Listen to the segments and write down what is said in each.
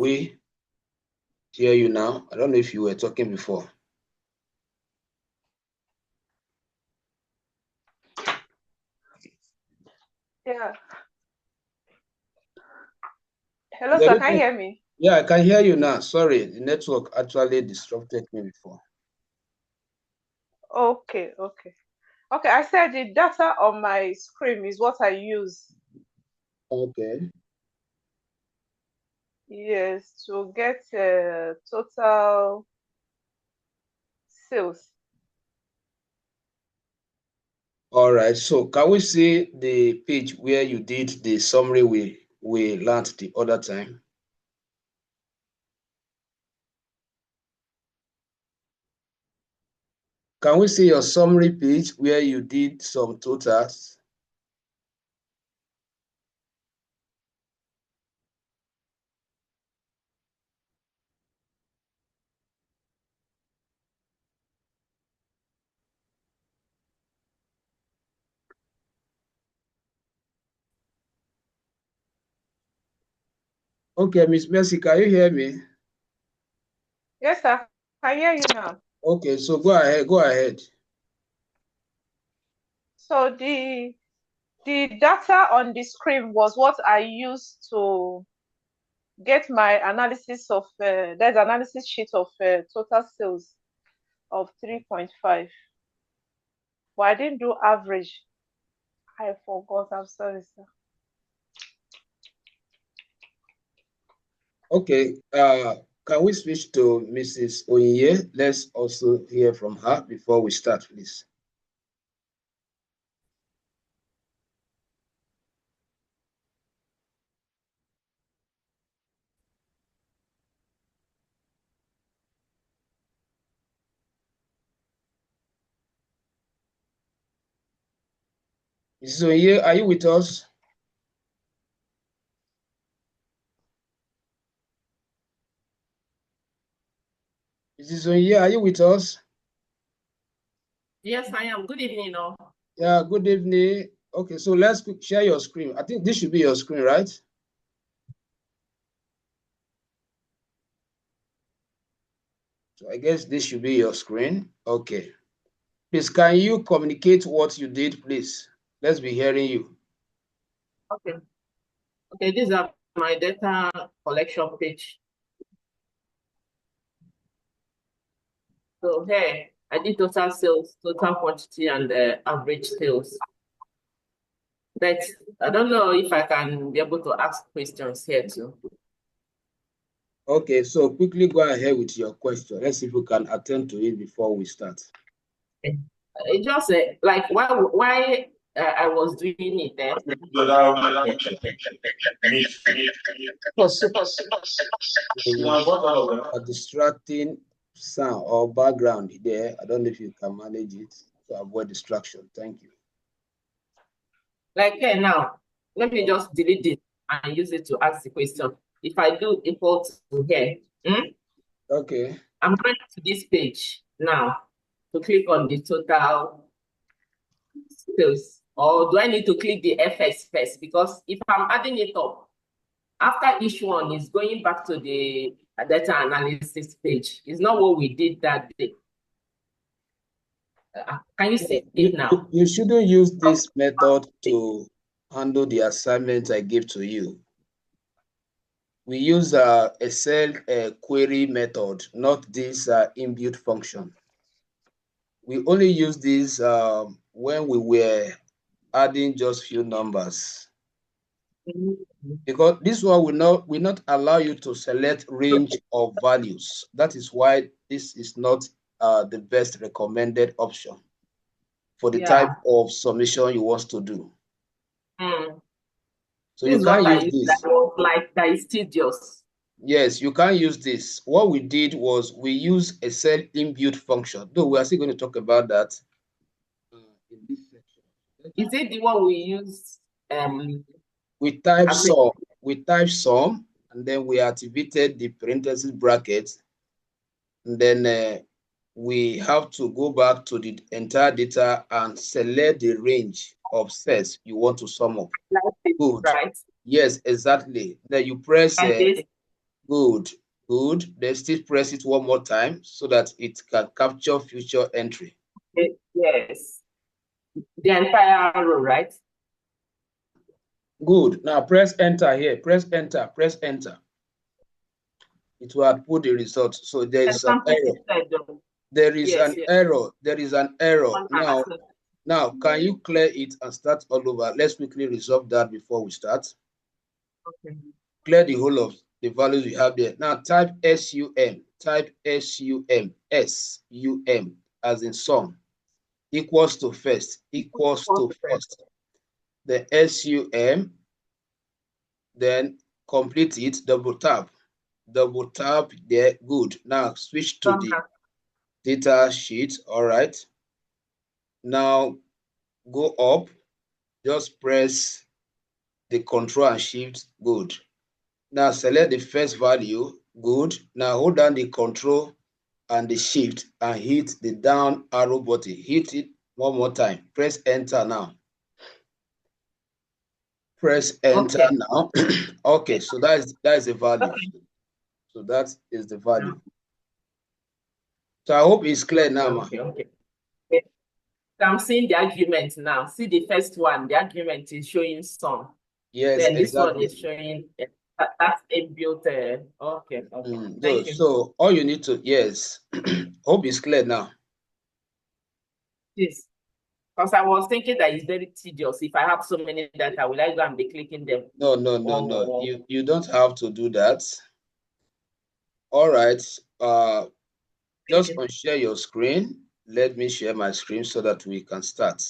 we hear you now? I don't know if you were talking before. Yeah. Hello, sir. Can you hear me? Yeah, I can hear you now. Sorry, the network actually disrupted me before. Okay. I said the data on my screen is what I use. Okay. Yes, to get total sales. All right. So can we see the page where you did the summary we learned the other time? Can we see your summary page where you did some totals? Okay, Miss Mercy, can you hear me? Yes, sir. I hear you now. Okay, so go ahead. So the data on the screen was what I used to get my analysis of there's analysis sheet of total sales of 3.5. But I didn't do average. I forgot. I'm sorry, sir. Okay, can we switch to Mrs. Onyie? Let's also hear from her before we start, please. Mrs. Onyie, are you with us? Mrs. Onyie, are you with us? Yes, I am. Good evening, all. Yeah, good evening. Okay, so let's share your screen. I think this should be your screen, right? So I guess this should be your screen. Okay. Please, can you communicate what you did, please? Let's be hearing you. Okay. Okay, these are my data collection page. So here, I did total sales, total quantity, and average sales. But I don't know if I can be able to ask questions here too. Okay, so quickly go ahead with your question. Let's see if we can attend to it before we start. It just like why I was doing it there. A distracting sound or background there. I don't know if you can manage it to avoid distraction. Thank you. Like here now, let me just delete it and use it to ask the question. If I do import to here, okay, I'm going to this page now to click on the total sales. Or do I need to click the FX first? Because if I'm adding it up, after each one is going back to the data analysis page. It's not what we did that day. Can you see it now? You shouldn't use this method to handle the assignment I gave to you. We use a Excel query method, not this inbuilt function. We only use this when we were adding just few numbers. Because this one will not allow you to select range of values. That is why this is not the best recommended option for the type of submission you want to do. So this you can't use this. That is tedious. Yes, you can't use this. What we did was we use a cell inbuilt function, though we are still going to talk about that in this section. Is it the one we use? We type sum, and then we activated the parenthesis bracket, and then we have to go back to the entire data and select the range of cells you want to sum up. Good. Right. Yes, exactly. Then you press Good, good. Then still press it one more time so that it can capture future entry. Yes. The entire row, right? Good. Now press enter here. Press enter. Press enter. It will output the result. So there is an error. There is an error. There is an error. Now, can you clear it and start all over? Let's quickly resolve that before we start. Okay. Clear the whole of the values you have there. Now type SUM. Type SUM. SUM as in sum. Equals to first. Equals to first. The SUM. Then complete it. Double tap. Double tap there. Good. Now switch to the data sheet. All right. Now go up. Just press the control and shift. Good. Now select the first value. Good. Now hold down the control and the shift and hit the down arrow button. Hit it one more time. Press enter now. Press enter now. Okay, so that is the value. So that is the value. So I hope it's clear now. Okay. I'm seeing the argument now. See the first one, the argument is showing some. Yes, then this exactly. one is showing that's inbuilt. Okay. Thank you. So all you need to, yes, hope it's clear now. Yes. Because I was thinking that it's very tedious. If I have so many data, will I go and be clicking them? No. You don't have to do that. All right. Just unshare your screen. Let me share my screen so that we can start.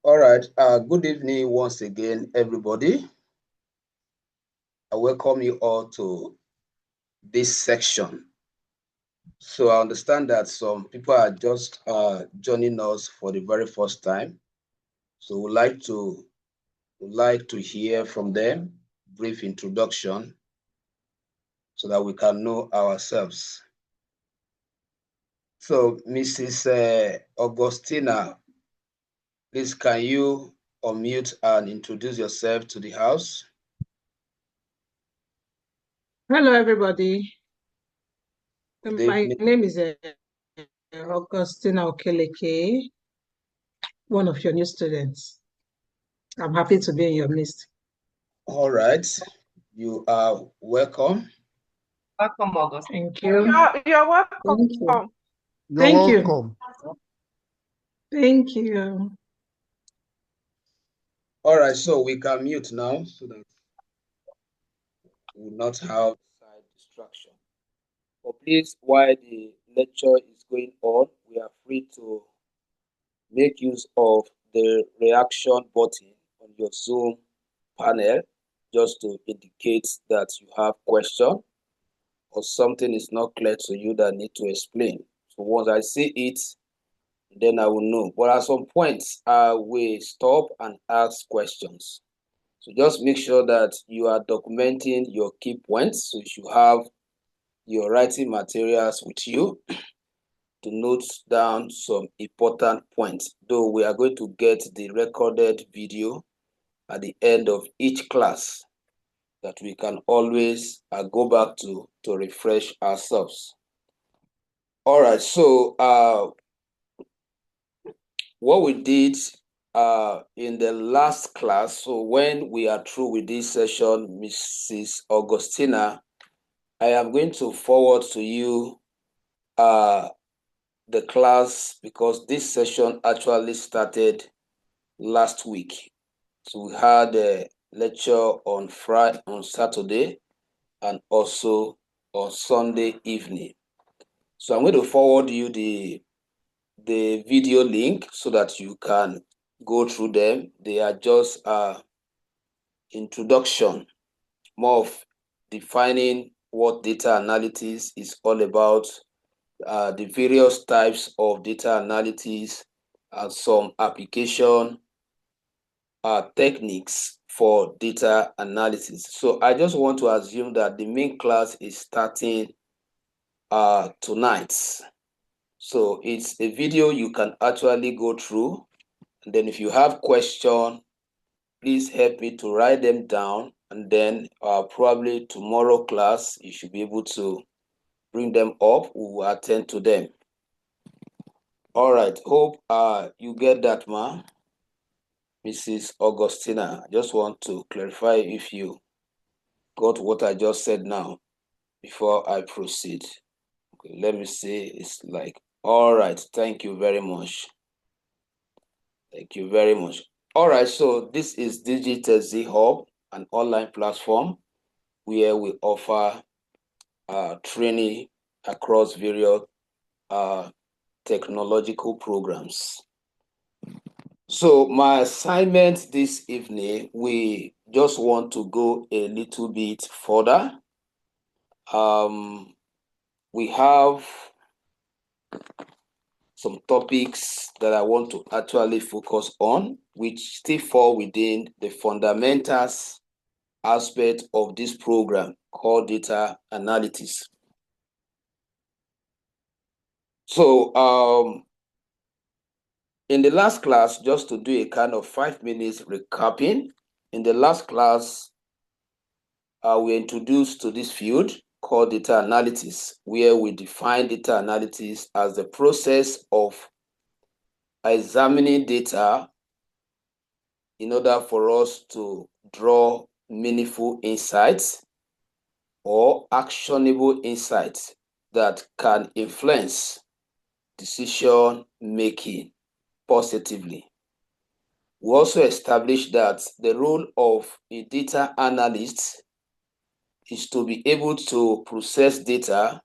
All right. Good evening once again, everybody. I welcome you all to this section. So I understand that some people are just joining us for the very first time. So we'd like to hear from them, brief introduction, so that we can know ourselves. So Mrs. Augustina, please can you unmute and introduce yourself to the house? Hello, everybody. My name is Augustina Okeleke, one of your new students. I'm happy to be in your midst. All right. You are welcome. Welcome, August. Thank you. You're welcome. Thank you. You're welcome. Thank you. All right, so we can mute now so that we will not have side distraction. But please, while the lecture is going on, we are free to make use of the reaction button on your Zoom panel just to indicate that you have question or something is not clear to you that need to explain. So once I see it, then I will know. But at some points, I will stop and ask questions. So just make sure that you are documenting your key points. So you should have your writing materials with you to note down some important points. Though we are going to get the recorded video at the end of each class that we can always go back to refresh ourselves. All right, so what we did in the last class, so when we are through with this session, Mrs. Augustina, I am going to forward to you the class because this session actually started last week. So we had a lecture on Saturday and also on Sunday evening. So I'm going to forward you the video link so that you can go through them. They are just introduction, more of defining what data analysis is all about, the various types of data analysis, and some application techniques for data analysis. So I just want to assume that the main class is starting tonight. So it's a video you can actually go through. And then if you have questions, please help me to write them down. And then probably tomorrow class, you should be able to bring them up. We will attend to them. All right. Hope you get that, ma. Mrs. Augustina. I just want to clarify if you got what I just said now before I proceed. Okay, let me see. It's like, all right. Thank you very much. Thank you very much. All right. So this is Digital Z Hub, an online platform where we offer training across various technological programs. So my assignment this evening, we just want to go a little bit further. We have some topics that I want to actually focus on, which still fall within the fundamentals aspect of this program called data analytics. So in the last class, just to do a kind of 5 minutes recapping, in the last class, we introduced to this field called data analytics, where we define data analytics as the process of examining data in order for us to draw meaningful insights or actionable insights that can influence decision making positively. We also established that the role of a data analyst is to be able to process data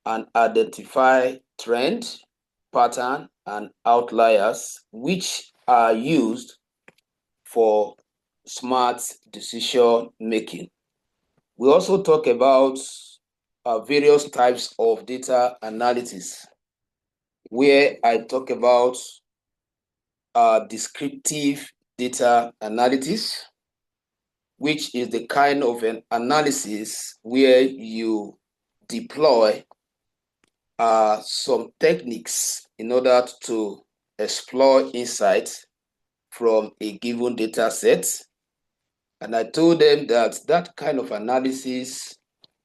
and identify trend, pattern, and outliers, which are used for smart decision making. We also talk about various types of data analysis, where I talk about descriptive data analysis, which is the kind of an analysis where you deploy some techniques in order to explore insights from a given data set. And I told them that that kind of analysis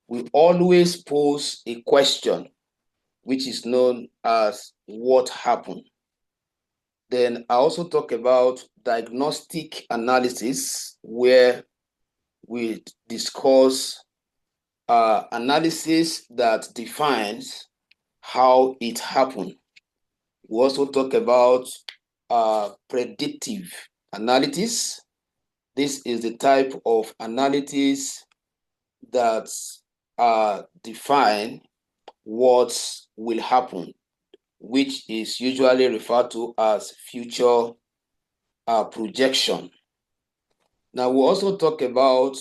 will always pose a question, which is known as what happened. Then I also talk about diagnostic analysis, where we discuss analysis that defines how it happened. We also talk about predictive analysis. This is the type of analysis that define what will happen, which is usually referred to as future projection. Now, we also talk about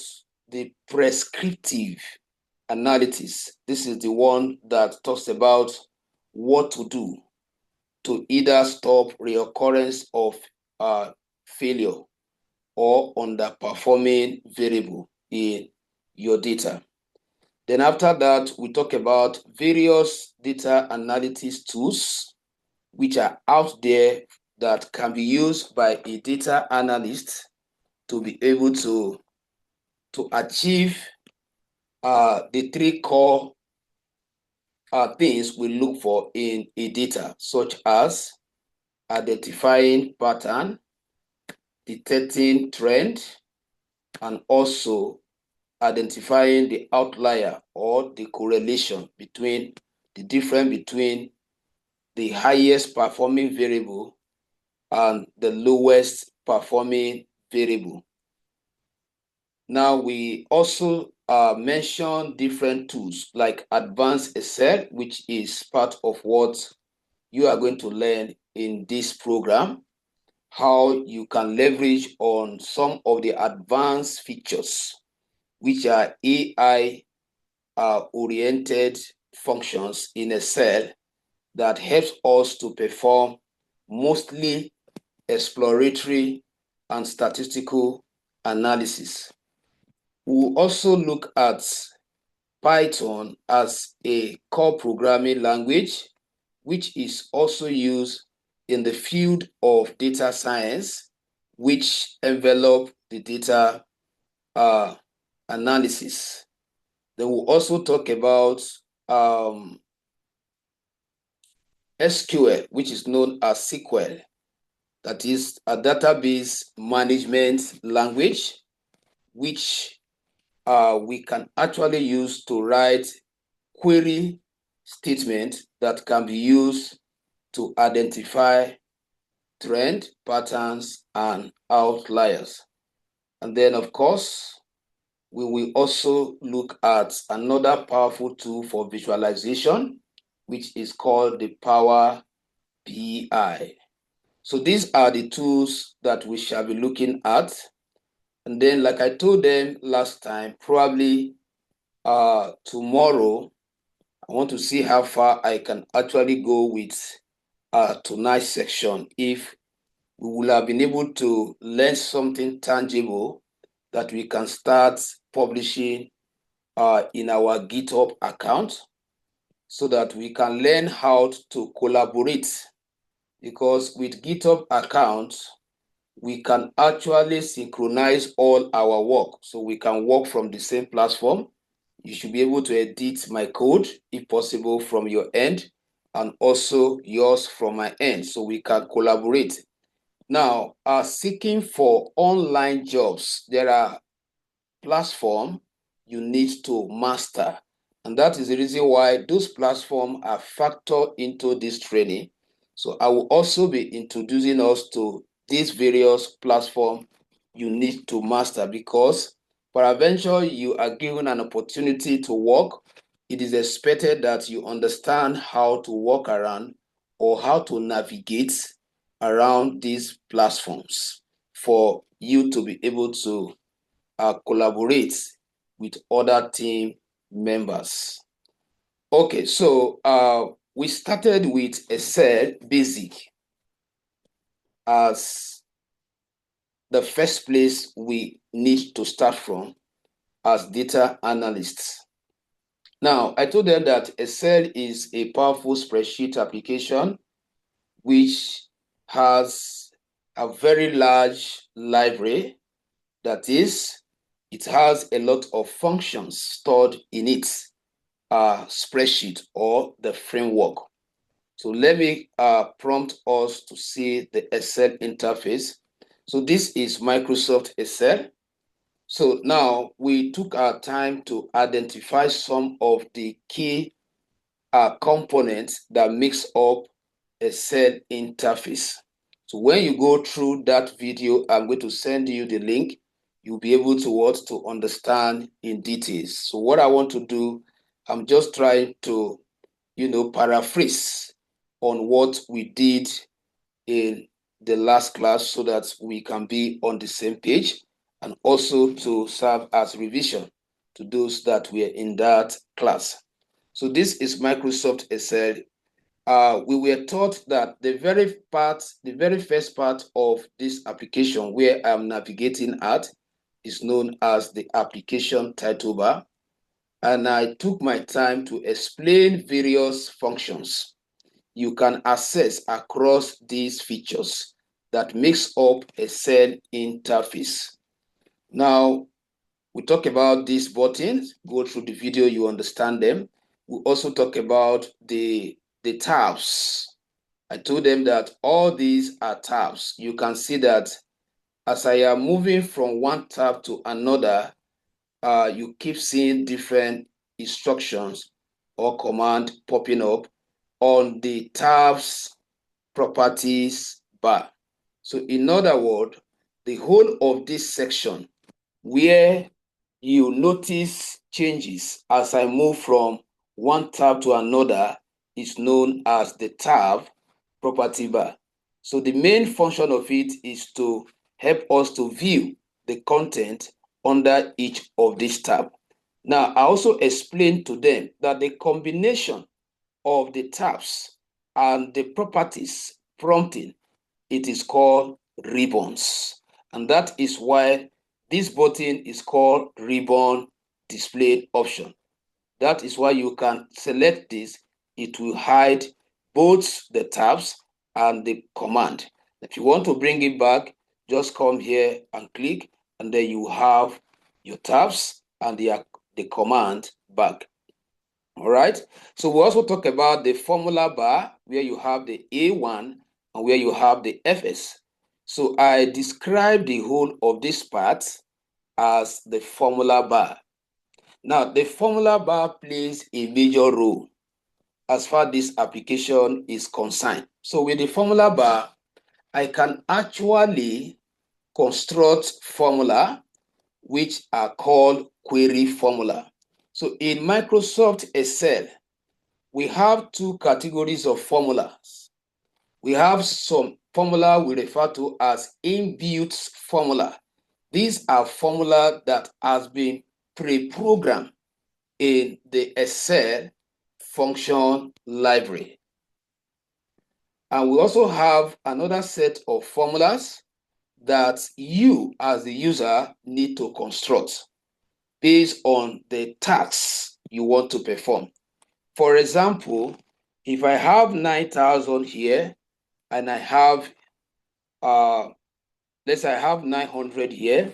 the prescriptive analysis. This is the one that talks about what to do to either stop reoccurrence of failure or underperforming variable in your data. Then after that, we talk about various data analytics tools which are out there that can be used by a data analyst to be able to achieve the three core things we look for in a data, such as identifying pattern, detecting trend, and also identifying the outlier or the correlation between the difference between the highest performing variable and the lowest performing variable. Now, we also mention different tools like Advanced Excel, which is part of what you are going to learn in this program, how you can leverage on some of the advanced features, which are AI oriented functions in Excel that helps us to perform mostly exploratory and statistical analysis. We'll also look at Python as a core programming language, which is also used in the field of data science, which envelop the data analysis. Then we'll also talk about SQL, which is known as SQL. That is a database management language, which we can actually use to write query statements that can be used to identify trend, patterns, and outliers. And then, of course, we will also look at another powerful tool for visualization, which is called the Power BI. So these are the tools that we shall be looking at. And then, like I told them last time, probably tomorrow, I want to see how far I can actually go with tonight's section. If we will have been able to learn something tangible that we can start publishing in our GitHub account, so that we can learn how to collaborate. Because with GitHub account, we can actually synchronize all our work. So we can work from the same platform. You should be able to edit my code, if possible, from your end, and also yours from my end, so we can collaborate. Now, seeking for online jobs, there are platforms you need to master. And that is the reason why those platforms are factored into this training. So I will also be introducing us to these various platforms you need to master, because peradventure you are given an opportunity to work, it is expected that you understand how to work around or how to navigate around these platforms for you to be able to collaborate with other team members. Okay, so we started with Excel Basic as the first place we need to start from as data analysts. Now, I told them that Excel is a powerful spreadsheet application which has a very large library. That is, it has a lot of functions stored in its spreadsheet or the framework. So let me prompt us to see the Excel interface. So this is Microsoft Excel. So now we took our time to identify some of the key components that makes up Excel interface. So when you go through that video, I'm going to send you the link. You'll be able to understand in details. So what I want to do, I'm just trying to, paraphrase on what we did in the last class so that we can be on the same page, and also to serve as revision to those that were in that class. So this is Microsoft Excel. We were taught that the very first part of this application where I'm navigating at is known as the application title bar. And I took my time to explain various functions you can access across these features that makes up a cell interface. Now, we talk about these buttons, go through the video, you understand them. We also talk about the tabs. I told them that all these are tabs. You can see that as I am moving from one tab to another, you keep seeing different instructions or command popping up on the tabs properties bar. So in other words, the whole of this section where you notice changes as I move from one tab to another is known as the tab property bar. So the main function of it is to help us to view the content under each of these tabs. Now, I also explained to them that the combination of the tabs and the properties prompting, it is called ribbons. And that is why this button is called ribbon display option. That is why you can select this. It will hide both the tabs and the command. If you want to bring it back, just come here and click, and then you have your tabs and the command back. All right. So we also talk about the formula bar, where you have the A1 and where you have the FS. So I describe the whole of this part as the formula bar. Now, the formula bar plays a major role as far as this application is concerned. So with the formula bar, I can actually construct formula which are called query formula. So in Microsoft Excel, we have two categories of formulas. We have some formula we refer to as inbuilt formula. These are formula that has been pre-programmed in the Excel function library. And we also have another set of formulas that you as the user need to construct based on the tasks you want to perform. For example, if I have 9,000 here and I have, let's say I have 900 here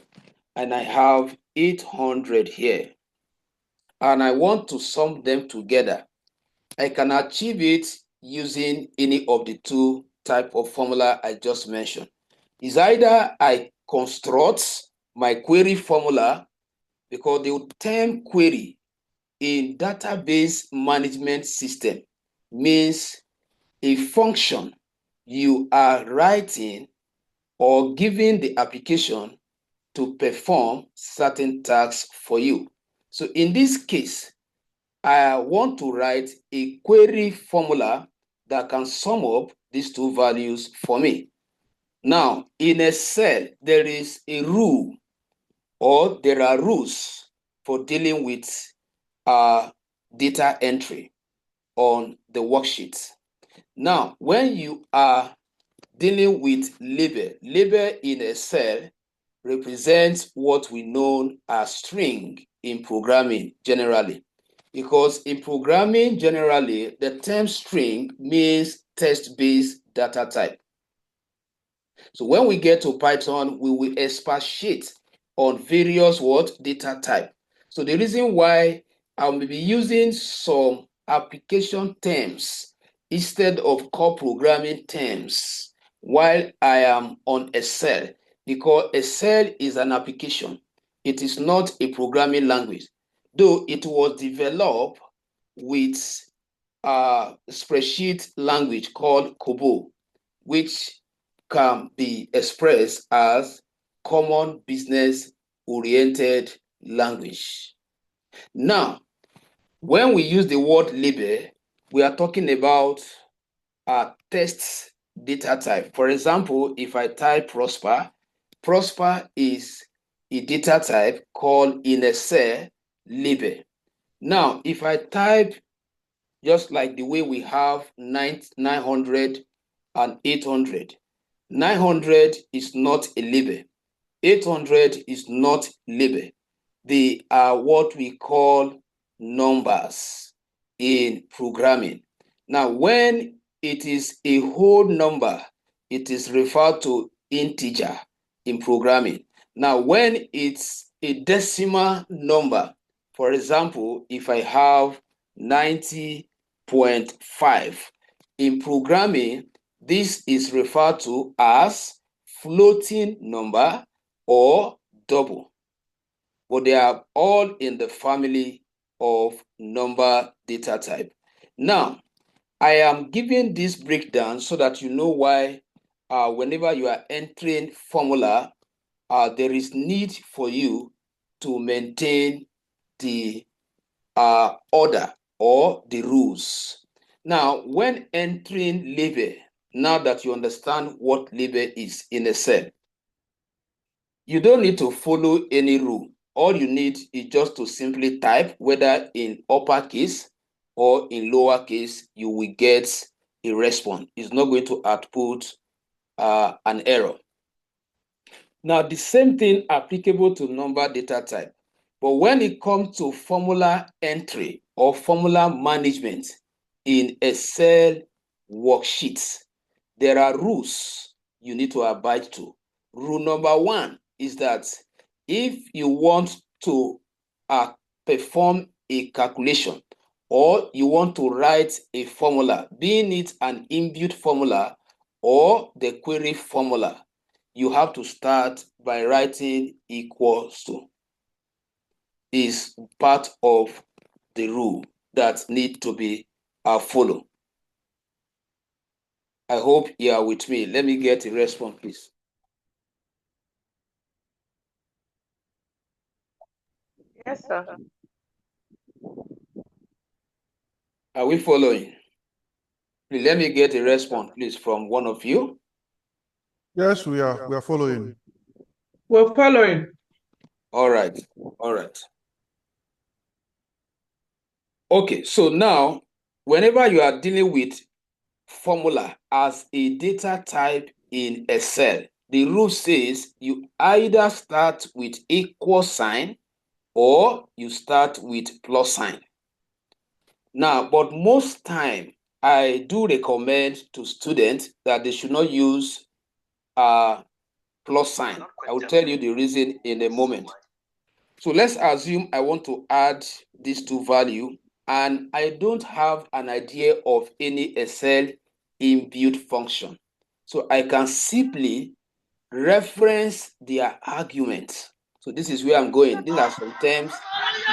and I have 800 here, and I want to sum them together, I can achieve it using any of the two type of formula I just mentioned. Is either I construct my query formula, because the term query in database management system means a function you are writing or giving the application to perform certain tasks for you. So in this case, I want to write a query formula that can sum up these two values for me. Now, in Excel, there is a rule, or there are rules for dealing with data entry on the worksheet. Now, when you are dealing with label in Excel represents what we know as string in programming generally. Because in programming generally, the term string means text-based data type. So when we get to Python, we will expatiate on various data type. So the reason why I will be using some application terms instead of core programming terms while I am on Excel, because Excel is an application. It is not a programming language, though it was developed with a spreadsheet language called COBOL, which can be expressed as common business oriented language. Now, when we use the word label, we are talking about a text data type. For example, if I type Prosper, Prosper is a data type called in Excel label. Now, if I type just like the way we have 900 and 800, 900 is not a label. 800 is not label. They are what we call numbers in programming. Now, when it is a whole number, it is referred to integer in programming. Now, when it's a decimal number, for example, if I have 90.5, in programming, this is referred to as floating number or double. But they are all in the family of number data type. Now, I am giving this breakdown so that you know why whenever you are entering formula, there is need for you to maintain the order or the rules. Now, when entering label, now that you understand what label is in Excel, you don't need to follow any rule. All you need is just to simply type, whether in uppercase or in lowercase, you will get a response. It's not going to output an error. Now, the same thing applicable to number data type. But when it comes to formula entry or formula management in Excel worksheet, there are rules you need to abide to. Rule number 1 is that if you want to perform a calculation or you want to write a formula, being it an inbuilt formula or the query formula, you have to start by writing equals to. Is part of the rule that need to be followed. I hope you are with me. Let me get a response, please. Yes, sir. Are we following? Please let me get a response, please, from one of you. Yes, we are. We are following. We're following. All right. All right. Okay, so now, whenever you are dealing with formula as a data type in Excel, the rule says you either start with equal sign or you start with plus sign. Now, but most time, I do recommend to students that they should not use plus sign. I will tell you the reason in a moment. So let's assume I want to add these two values and I don't have an idea of any Excel inbuilt function. So I can simply reference their argument. So this is where I'm going. These are some terms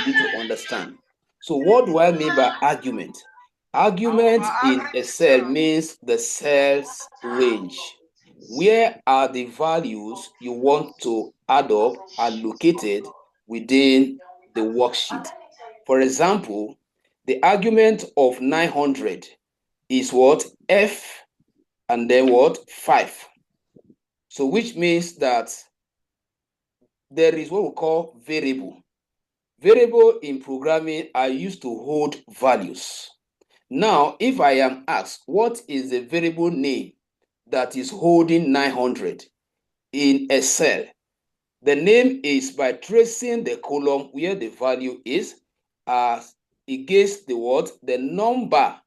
you need to understand. So what do I mean by argument? Argument in Excel means the cells range. Where are the values you want to add up are located within the worksheet. For example, the argument of 900 is what? F and then what? 5. So which means that there is what we call variable. Variable in programming are used to hold values. Now, if I am asked, what is the variable name that is holding 900 in Excel? The name is by tracing the column where the value is as against the what? The number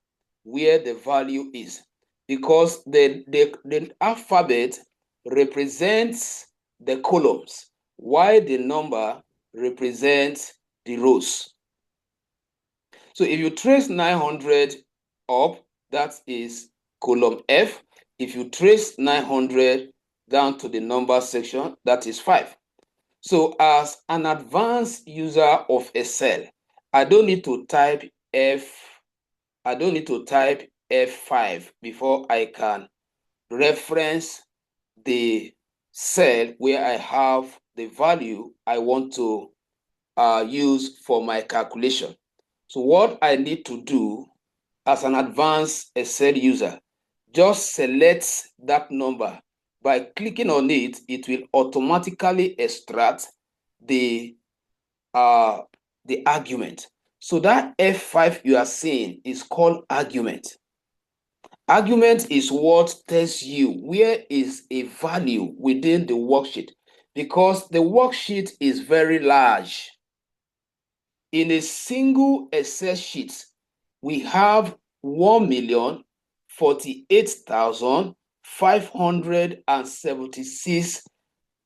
where the value is. Because the alphabet represents the columns, while the number represents the rows. So if you trace 900 up, that is column F. If you trace 900 down to the number section, that is 5. So as an advanced user of Excel, I don't need to type F5 before I can reference the cell where I have the value I want to use for my calculation. So what I need to do as an advanced Excel user, just select that number. By clicking on it, it will automatically extract the argument. So that F5 you are seeing is called argument. Argument is what tells you where is a value within the worksheet, because the worksheet is very large. In a single Excel sheet, we have 1,048,576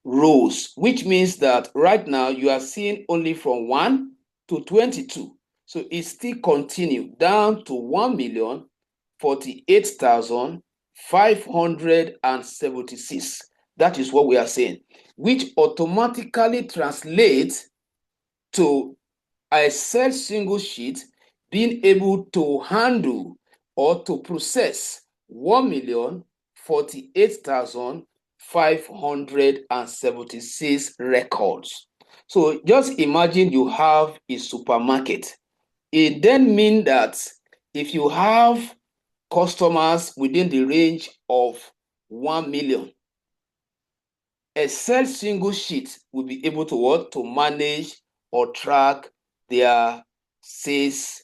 rows, which means that right now you are seeing only from 1 to 22. So it still continues down to 1,048,576. That is what we are saying, which automatically translates to a Excel single sheet being able to handle or to process 1,048,576 records. So just imagine you have a supermarket. It then means that if you have customers within the range of 1 million, Excel single sheet will be able to what? To manage or track their sales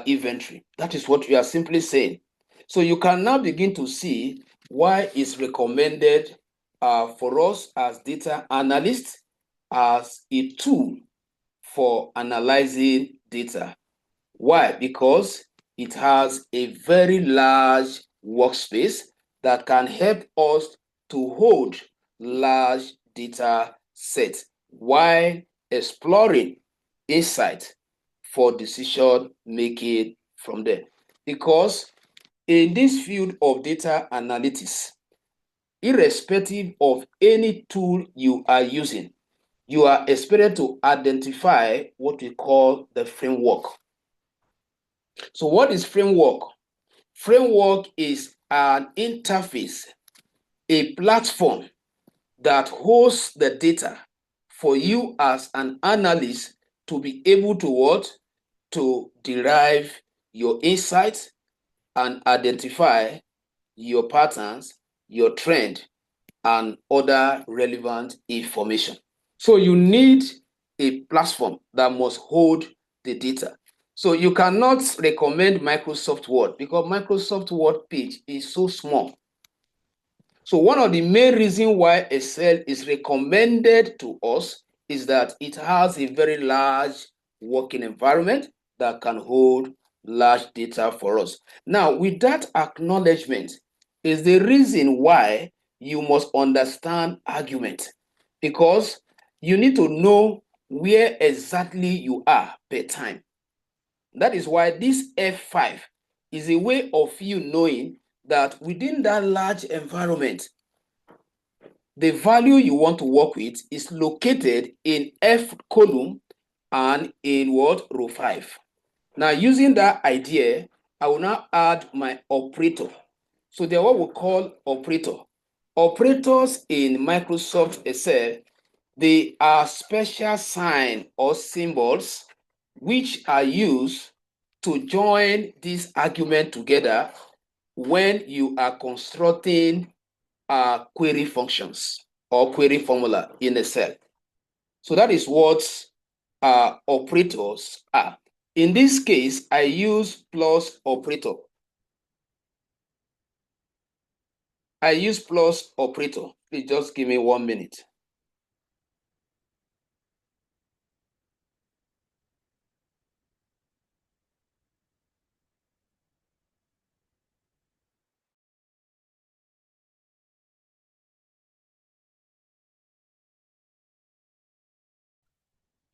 inventory. That is what we are simply saying. So you can now begin to see why it's recommended for us as data analysts as a tool for analyzing data. Why? Because it has a very large workspace that can help us to hold large data sets while exploring insight for decision making from there. Because in this field of data analytics, irrespective of any tool you are using, you are expected to identify what we call the framework. So what is framework? Framework is an interface, a platform that hosts the data for you as an analyst to be able to what? To derive your insights and identify your patterns, your trend, and other relevant information. So you need a platform that must hold the data. So you cannot recommend Microsoft Word because Microsoft Word page is so small. So one of the main reasons why Excel is recommended to us is that it has a very large working environment that can hold large data for us. Now, with that acknowledgement is the reason why you must understand argument, because you need to know where exactly you are per time. That is why this F5 is a way of you knowing that within that large environment, the value you want to work with is located in F column and in what? Row 5. Now, using that idea, I will now add my operator. So they are what we call operator. Operators in Microsoft Excel, they are special signs or symbols which are used to join this argument together when you are constructing query functions or query formula in Excel. So that is what operators are. In this case, I use plus operator. I use plus operator. Please just give me 1 minute.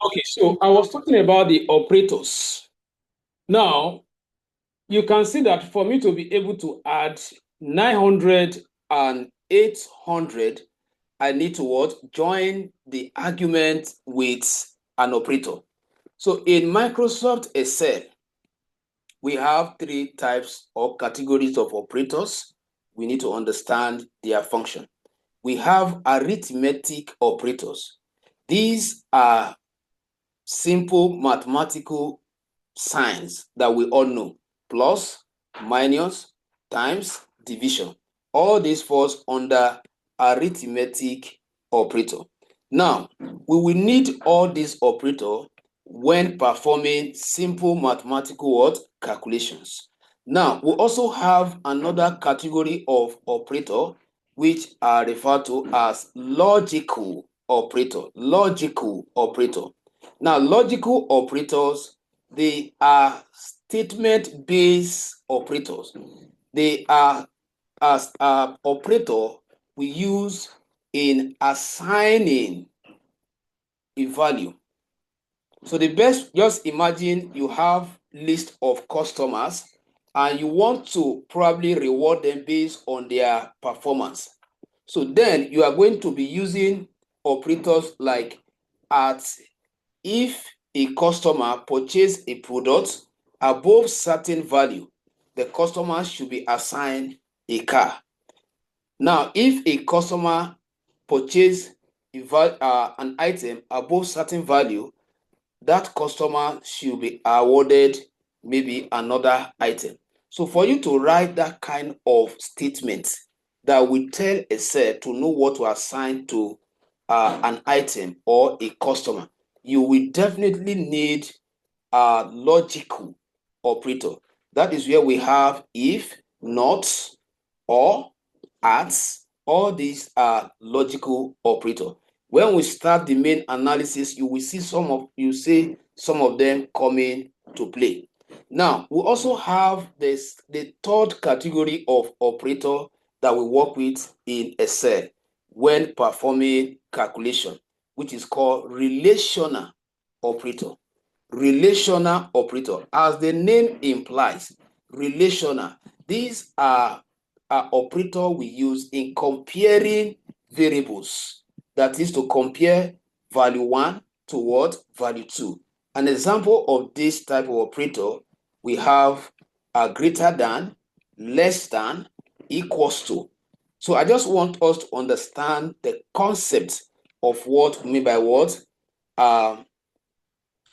Okay, so I was talking about the operators. Now, you can see that for me to be able to add 900 and 800, I need to what? Join the argument with an operator. So in Microsoft Excel, we have 3 types or categories of operators. We need to understand their function. We have arithmetic operators. These are simple mathematical signs that we all know: plus, minus, times, division. All this falls under arithmetic operator. Now, we will need all these operators when performing simple mathematical what? Calculations. Now, we also have another category of operator which are referred to as logical operator. Logical operator. Now, logical operators, they are statement-based operators. They are as an operator we use in assigning a value. So the best, just imagine you have list of customers and you want to probably reward them based on their performance. So then you are going to be using operators like at. If a customer purchase a product above certain value, the customer should be assigned a car. Now, if a customer purchase an item above certain value, that customer should be awarded maybe another item. So for you to write that kind of statement that will tell Excel to know what to assign to an item or a customer, you will definitely need a logical operator. That is where we have if, not, or, at. All these are logical operator. When we start the main analysis, you will see some of them coming to play. Now, we also have the third category of operator that we work with in Excel when performing calculation, which is called relational operator. Relational operator, as the name implies, relational. These are operator we use in comparing variables. That is to compare value 1 to what? Value 2. An example of this type of operator, we have a greater than, less than, equals to. So I just want us to understand the concept of what we mean by what?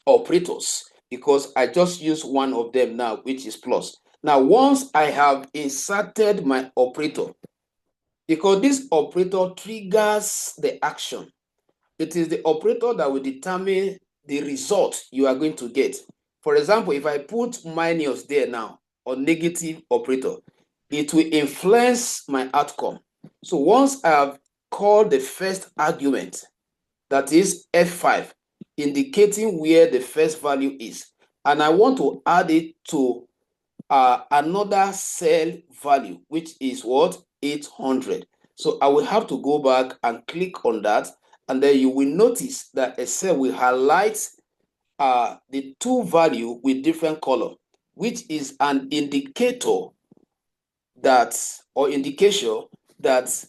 Operators, because I just use one of them now, which is plus. Now, once I have inserted my operator, because this operator triggers the action, it is the operator that will determine the result you are going to get. For example, if I put minus there now, or negative operator, it will influence my outcome. So once I have called the first argument, that is F5, indicating where the first value is, and I want to add it to another cell value, which is what? 800. So I will have to go back and click on that, and then you will notice that Excel will highlight the two value with different color, which is an indicator that, or indication that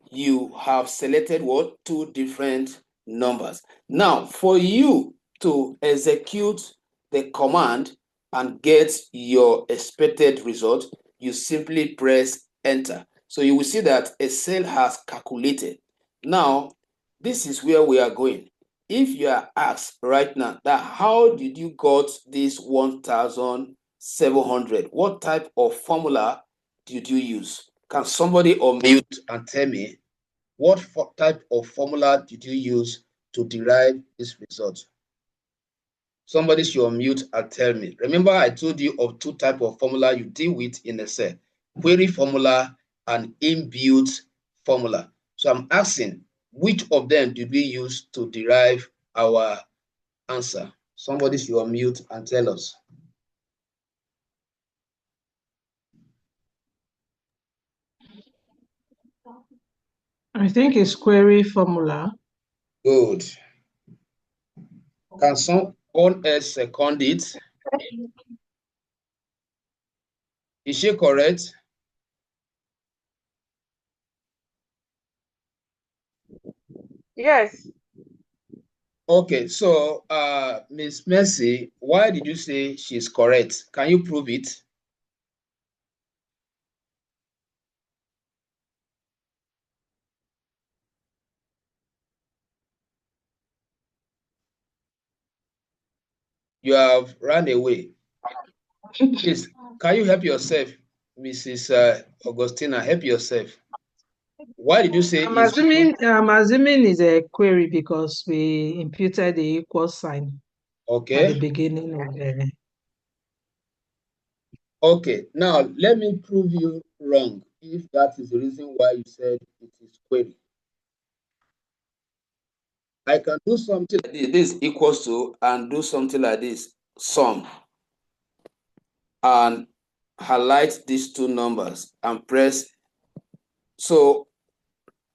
you have selected what? Two different numbers. Now, for you to execute the command and get your expected result, you simply press enter. So you will see that Excel has calculated. Now, this is where we are going. If you are asked right now that how did you got this 1,700, what type of formula did you use? Can somebody unmute and tell me what type of formula did you use to derive this result? Somebody should unmute and tell me. Remember, I told you of two types of formula you deal with in Excel: query formula and inbuilt formula. So I'm asking, which of them did we use to derive our answer? Somebody should unmute and tell us. I think it's query formula. Good. Can someone else second it? Is she correct? Yes. Okay, so Miss Mercy, why did you say she's correct? Can you prove it? You have run away. Please, can you help yourself, Mrs. Augustina? Help yourself. Why did you say I'm assuming it's a query because we imputed the equal sign at the beginning of the. Okay, now let me prove you wrong if that is the reason why you said it is query. I can do something like this equals to, and do something like this, sum, and highlight these two numbers and press. So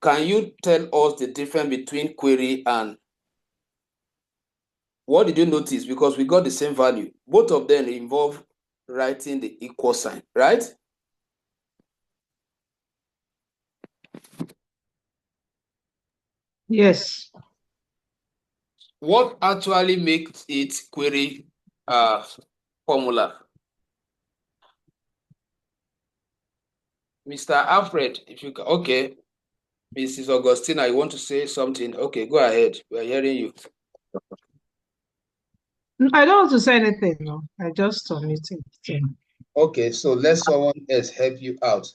can you tell us the difference between query and what did you notice? Because we got the same value. Both of them involve writing the equal sign, right? Yes. What actually makes it query formula? Mr. Alfred, if you can, okay. Mrs. Augustina, you want to say something? Okay, go ahead. We are hearing you. I don't want to say anything, no. I just submitted. Okay, so let someone else help you out.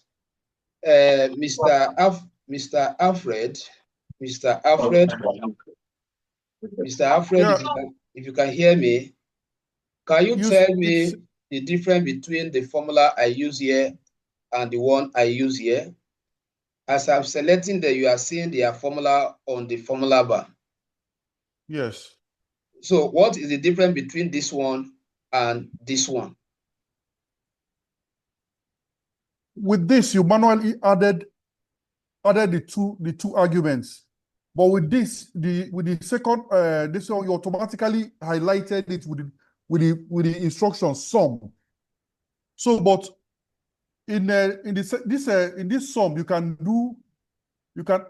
Mr. Alfred, Mr. Alfred, Yeah. if you can hear me, can you tell me the difference between the formula I use here and the one I use here? As I'm selecting that, you are seeing their formula on the formula bar. Yes. So what is the difference between this one and this one? with this, you manually added the two arguments. But with this, with the second, this one, you automatically highlighted it with the instruction sum. So, but in this sum, you can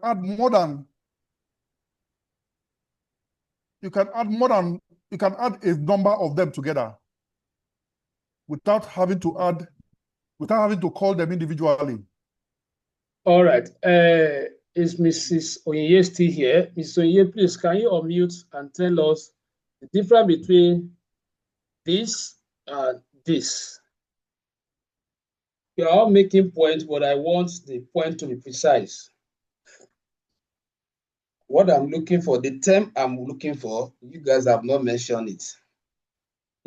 add more than a number of them together without having to call them individually. All right. Is Mrs. Onyeye still here? Mrs. Onyeye, please, can you unmute and tell us the difference between this and this? You are all making points, but I want the point to be precise. What I'm looking for, the term I'm looking for, you guys have not mentioned it.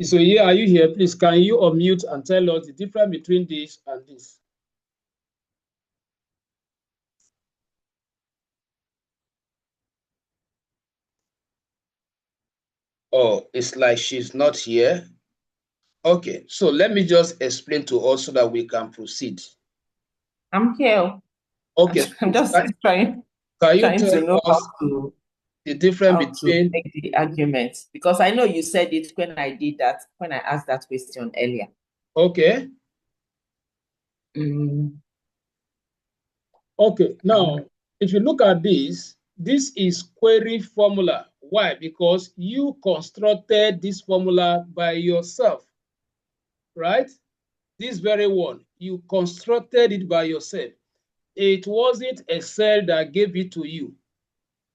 So yeah, are you here? Please, can you unmute and tell us the difference between this and this? Oh, it's like she's not here. Okay, so let me just explain to us so that we can proceed. I'm here. Okay, I'm just trying to know how to the difference between make the arguments, because I know you said it when I asked that question earlier. Okay. Okay, now if you look at this is query formula. Why? Because you constructed this formula by yourself, right? This very one, you constructed it by yourself. It wasn't Excel that gave it to you.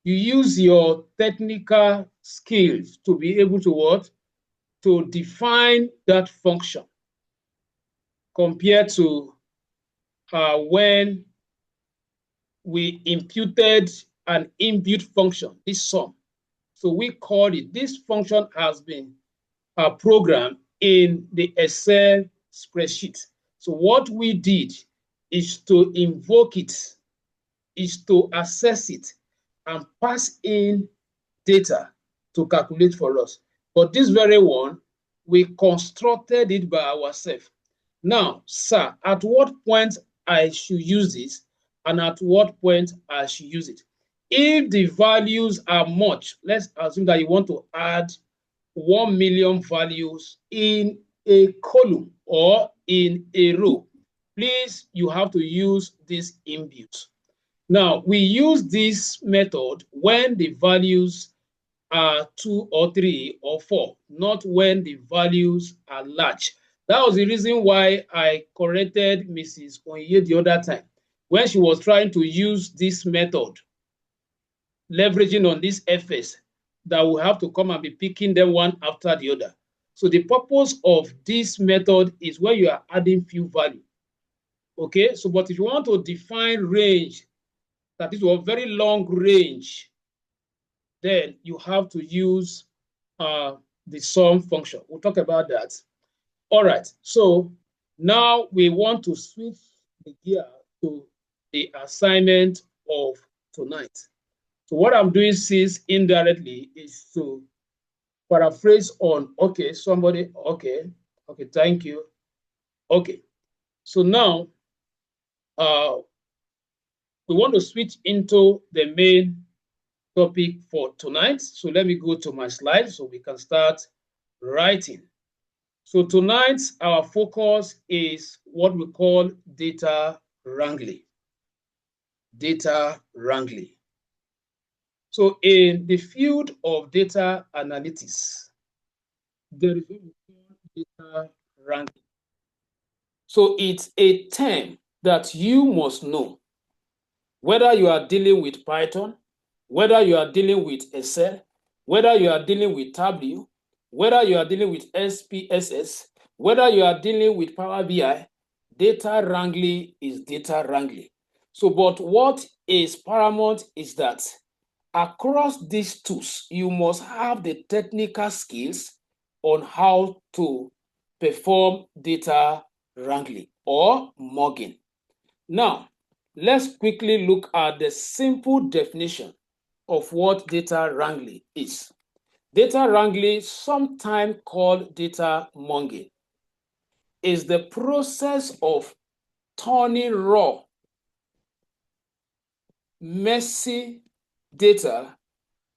You use your technical skills to be able to what? To define that function compared to when we imputed an inbuilt function, this sum. So we called it, this function has been programmed in the Excel spreadsheet. So what we did is to invoke it, is to access it and pass in data to calculate for us. But this very one, we constructed it by ourselves. Now, sir, at what point I should use this and at what point I should use it? If the values are much, let's assume that you want to add 1 million values in a column or in a row, please, you have to use this inbuilt. Now, we use this method when the values are 2 or 3 or 4, not when the values are large. That was the reason why I corrected Mrs. Onyeye the other time when she was trying to use this method, leveraging on this FS, that we have to come and be picking them one after the other. So the purpose of this method is where you are adding few value. Okay, so but if you want to define range, that is a very long range, then you have to use the sum function. We'll talk about that. All right, so now we want to switch the gear to the assignment of tonight. So what I'm doing since indirectly is to paraphrase on, okay, somebody, okay, thank you. Okay, so now we want to switch into the main topic for tonight. So let me go to my slide so we can start writing. So tonight, our focus is what we call data wrangling. Data wrangling. So in the field of data analytics, there is what we call data wrangling. So it's a term that you must know, whether you are dealing with Python, whether you are dealing with Excel, whether you are dealing with Tableau, whether you are dealing with SPSS, whether you are dealing with Power BI, data wrangling is data wrangling. So, but what is paramount is that across these tools, you must have the technical skills on how to perform data wrangling or mugging. Now, let's quickly look at the simple definition of what data wrangling is. Data wrangling, sometimes called data monging, is the process of turning raw, messy data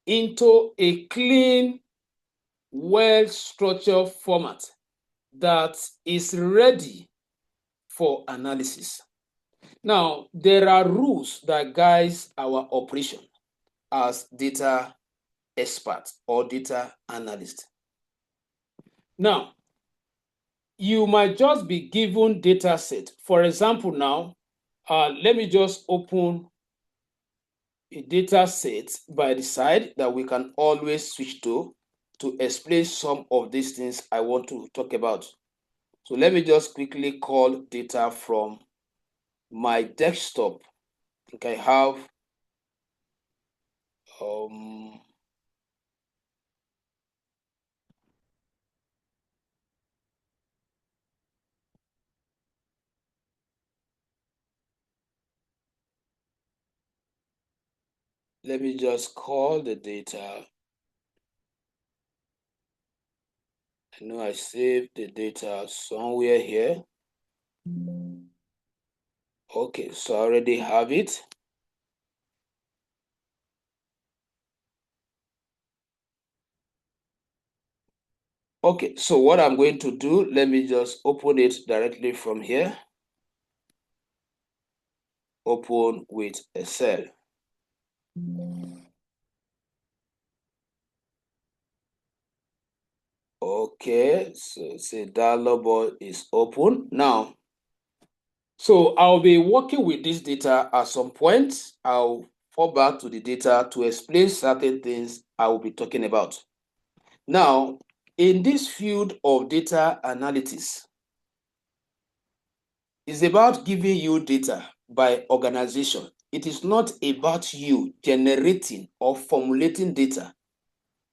into a clean, well-structured format that is ready for analysis. Now, there are rules that guide our operation as data expert or data analyst. Now, you might just be given data set. For example, now, let me just open a data set by the side that we can always switch to explain some of these things I want to talk about. So let me just quickly call data from my desktop. I think I have let me just call the data. I know I saved the data somewhere here. Okay, so I already have it. Okay, so what I'm going to do, let me just open it directly from here. Open with Excel. Okay, so say dialog box is open now. So I'll be working with this data at some point. I'll fall back to the data to explain certain things I will be talking about. Now, in this field of data analytics, it's about giving you data by organization. It is not about you generating or formulating data.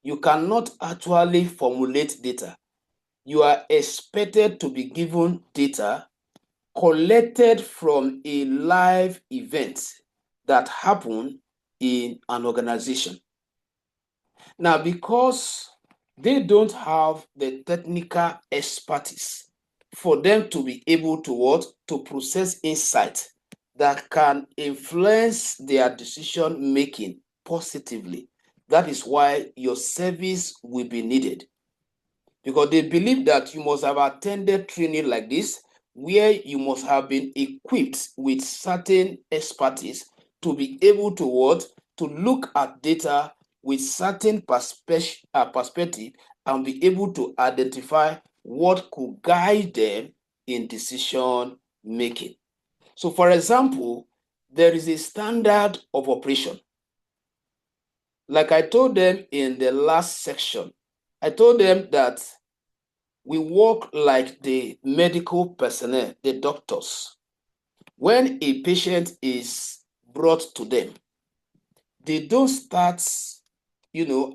You cannot actually formulate data. You are expected to be given data collected from a live event that happened in an organization. Now, because they don't have the technical expertise for them to be able to what? To process insight that can influence their decision making positively. That is why your service will be needed. Because they believe that you must have attended training like this, where you must have been equipped with certain expertise to be able to what? To look at data with certain perspective and be able to identify what could guide them in decision making. So, for example, there is a standard of operation. Like I told them in the last section, I told them that we work like the medical personnel, the doctors. When a patient is brought to them, they don't start,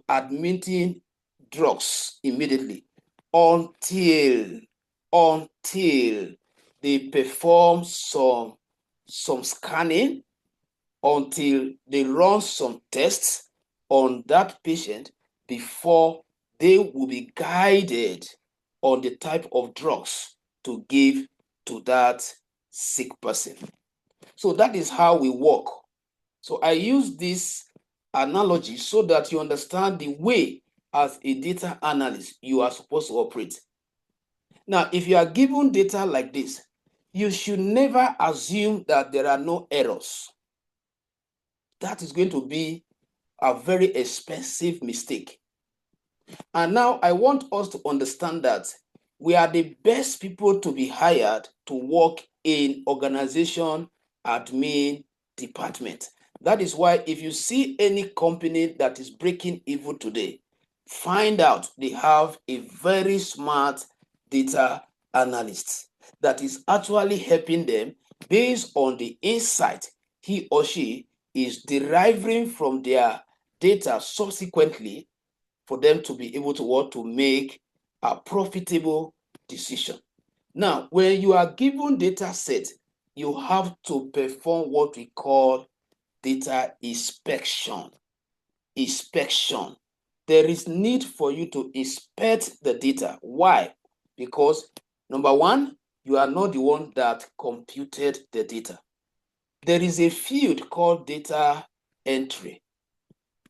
admitting drugs immediately until they perform some scanning, until they run some tests on that patient before they will be guided on the type of drugs to give to that sick person. So that is how we work. So I use this analogy so that you understand the way as a data analyst you are supposed to operate. Now, if you are given data like this, you should never assume that there are no errors. That is going to be a very expensive mistake. And now I want us to understand that we are the best people to be hired to work in organization admin department. That is why if you see any company that is breaking even today, find out they have a very smart data analyst that is actually helping them based on the insight he or she is deriving from their data subsequently for them to be able to want to make a profitable decision. Now, when you are given data set, you have to perform what we call data inspection. Inspection. There is need for you to inspect the data. Why? Because number one, You are not the one that computed the data. There is a field called data entry.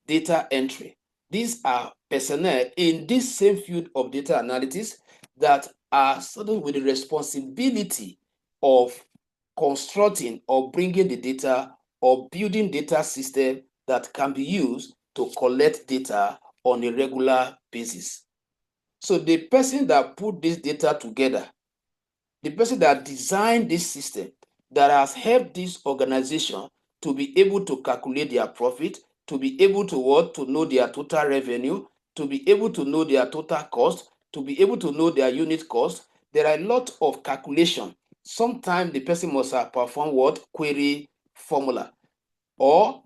Data entry. These are personnel in this same field of data analysis that are saddled with the responsibility of constructing or bringing the data or building data system that can be used to collect data on a regular basis. So the person that put this data together, the person that designed this system, that has helped this organization to be able to calculate their profit, to be able to what? To know their total revenue, to be able to know their total cost, to be able to know their unit cost. There are a lot of calculation. Sometimes the person must have performed what? Query formula, or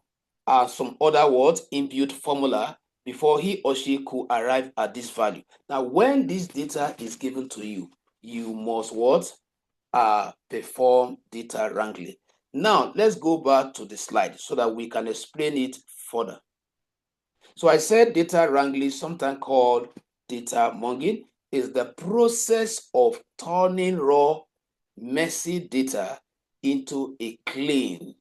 some other words, inbuilt formula, before he or she could arrive at this value. Now, when this data is given to you, you must what? Perform data wrangling. Now, let's go back to the slide so that we can explain it further. So I said data wrangling, sometimes called data monging, is the process of turning raw, messy data into a clean,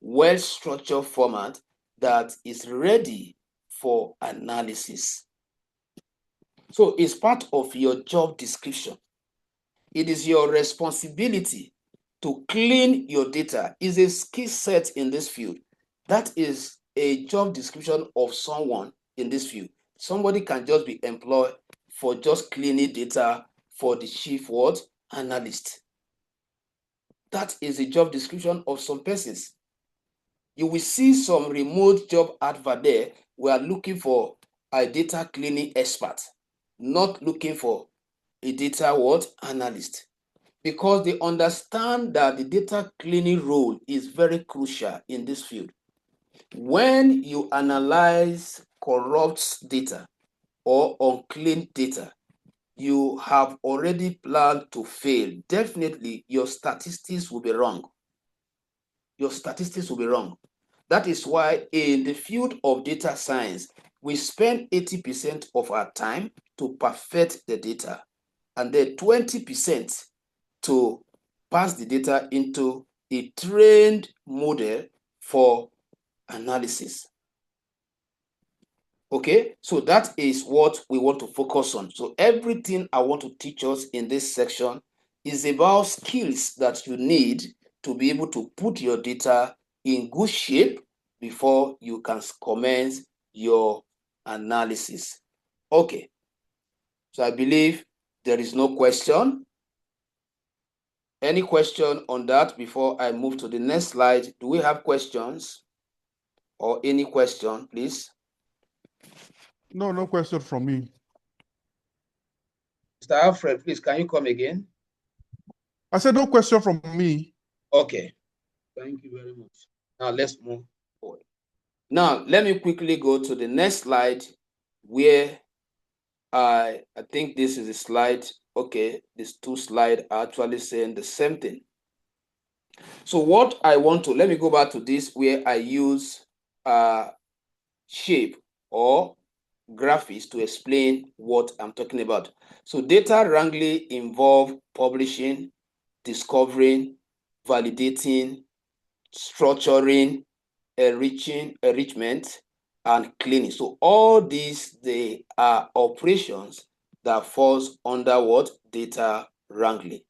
well-structured format that is ready for analysis. So it's part of your job description. It is your responsibility to clean your data. It's a skill set in this field. That is a job description of someone in this field. Somebody can just be employed for just cleaning data for the chief what? Analyst. That is a job description of some persons. You will see some remote job advert there. We are looking for a data cleaning expert, not looking for a data what? Analyst. Because they understand that the data cleaning role is very crucial in this field. When you analyze corrupt data or unclean data, you have already planned to fail. Definitely, your statistics will be wrong. Your statistics will be wrong. That is why in the field of data science, we spend 80% of our time to perfect the data, and then 20% to pass the data into a trained model for analysis. Okay, so that is what we want to focus on. So everything I want to teach us in this section is about skills that you need to be able to put your data in good shape before you can commence your analysis. Okay, so I believe there is no question. Any question on that before I move to the next slide? Do we have questions or any question, please? No, no question from me. Mr. Alfred, please, can you come again? I said no question from me. Okay, thank you very much. Now let's move forward. Now, let me quickly go to the next slide where I think this is a slide. Okay, these two slides are actually saying the same thing. So what I want to, let me go back to this where I use shape or graphics to explain what I'm talking about. So data wrangling involves publishing, discovering, validating, structuring, enrichment, and cleaning. So all these, they are operations that falls under what? Data wrangling.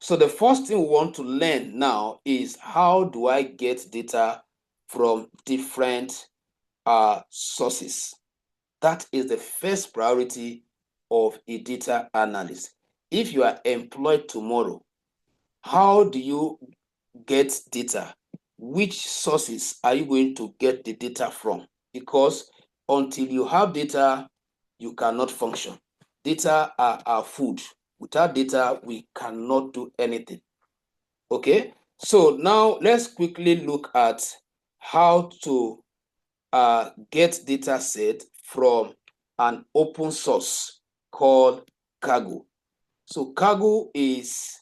So the first thing we want to learn now is how do I get data from different sources? That is the first priority of a data analyst. If you are employed tomorrow, how do you get data? Which sources are you going to get the data from? Because until you have data, you cannot function. Data are our food. Without data, we cannot do anything. Okay, so now let's quickly look at how to get data set from an open source called Kaggle. So Kaggle is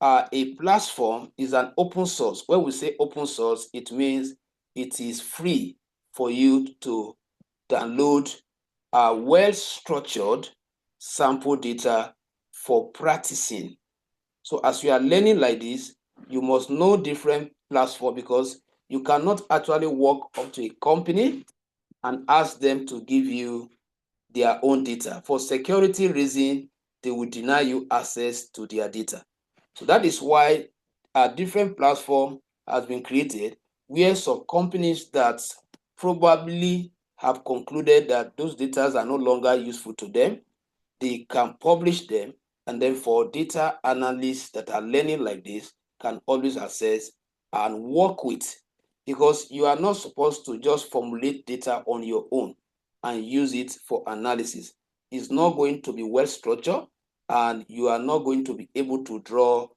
a platform, is an open source. When we say open source, it means it is free for you to download well-structured sample data for practicing So as you are learning like this, you must know different platforms, because you cannot actually walk up to a company and ask them to give you their own data. For security reasons, they will deny you access to their data. So that is why a different platform has been created, where some companies that probably have concluded that those data are no longer useful to them, they can publish them, and then for data analysts that are learning like this can always access and work with, because you are not supposed to just formulate data on your own and use it for analysis. It's not going to be well structured, and you are not going to be able to draw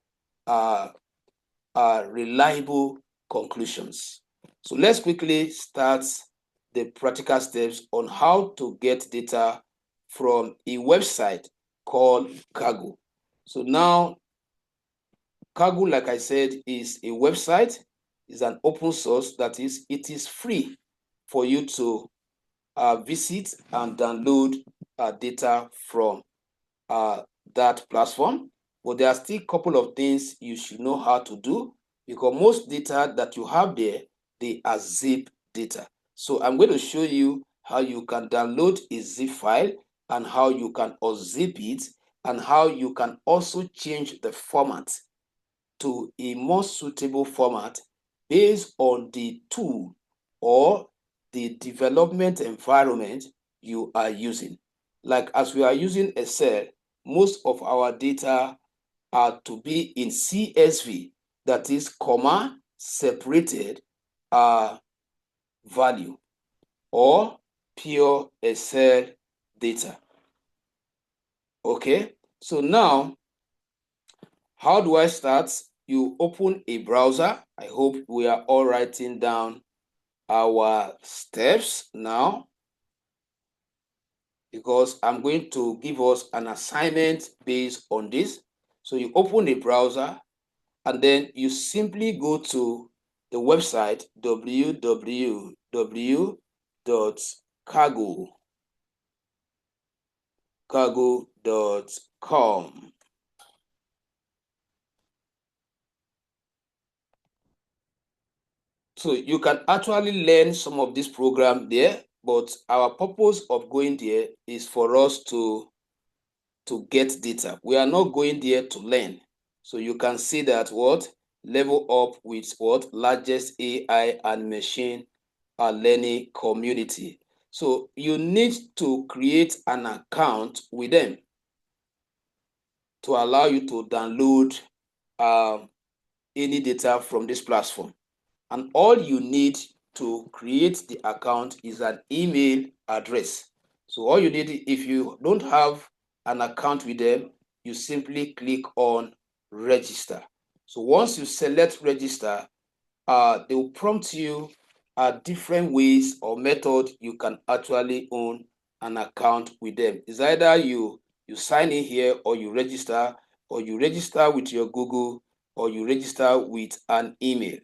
reliable conclusions. So let's quickly start the practical steps on how to get data from a website called Kaggle. So now, Kaggle, like I said, is a website, is an open source, that is, it is free for you to visit and download data from that platform. But there are still a couple of things you should know how to do, because most data that you have there, they are zip data. So I'm going to show you how you can download a zip file and how you can unzip it, and how you can also change the format to a more suitable format based on the tool or the development environment you are using. Like as we are using Excel, most of our data are to be in CSV, that is comma separated value, or pure Excel data. Okay, so now how do I start? You open a browser. I hope we are all writing down our steps now, because I'm going to give us an assignment based on this. So you open a browser, and then you simply go to the website www.kaggle.com. So you can actually learn some of this program there, but our purpose of going there is for us to get data. We are not going there to learn. So you can see that what level up with what largest AI and machine learning community. So you need to create an account with them to allow you to download any data from this platform. And all you need to create the account is an email address. So all you need, if you don't have an account with them, you simply click on register. So once you select register, they will prompt you different ways or method you can actually own an account with them. It's either you sign in here, or you register with your Google, or you register with an email.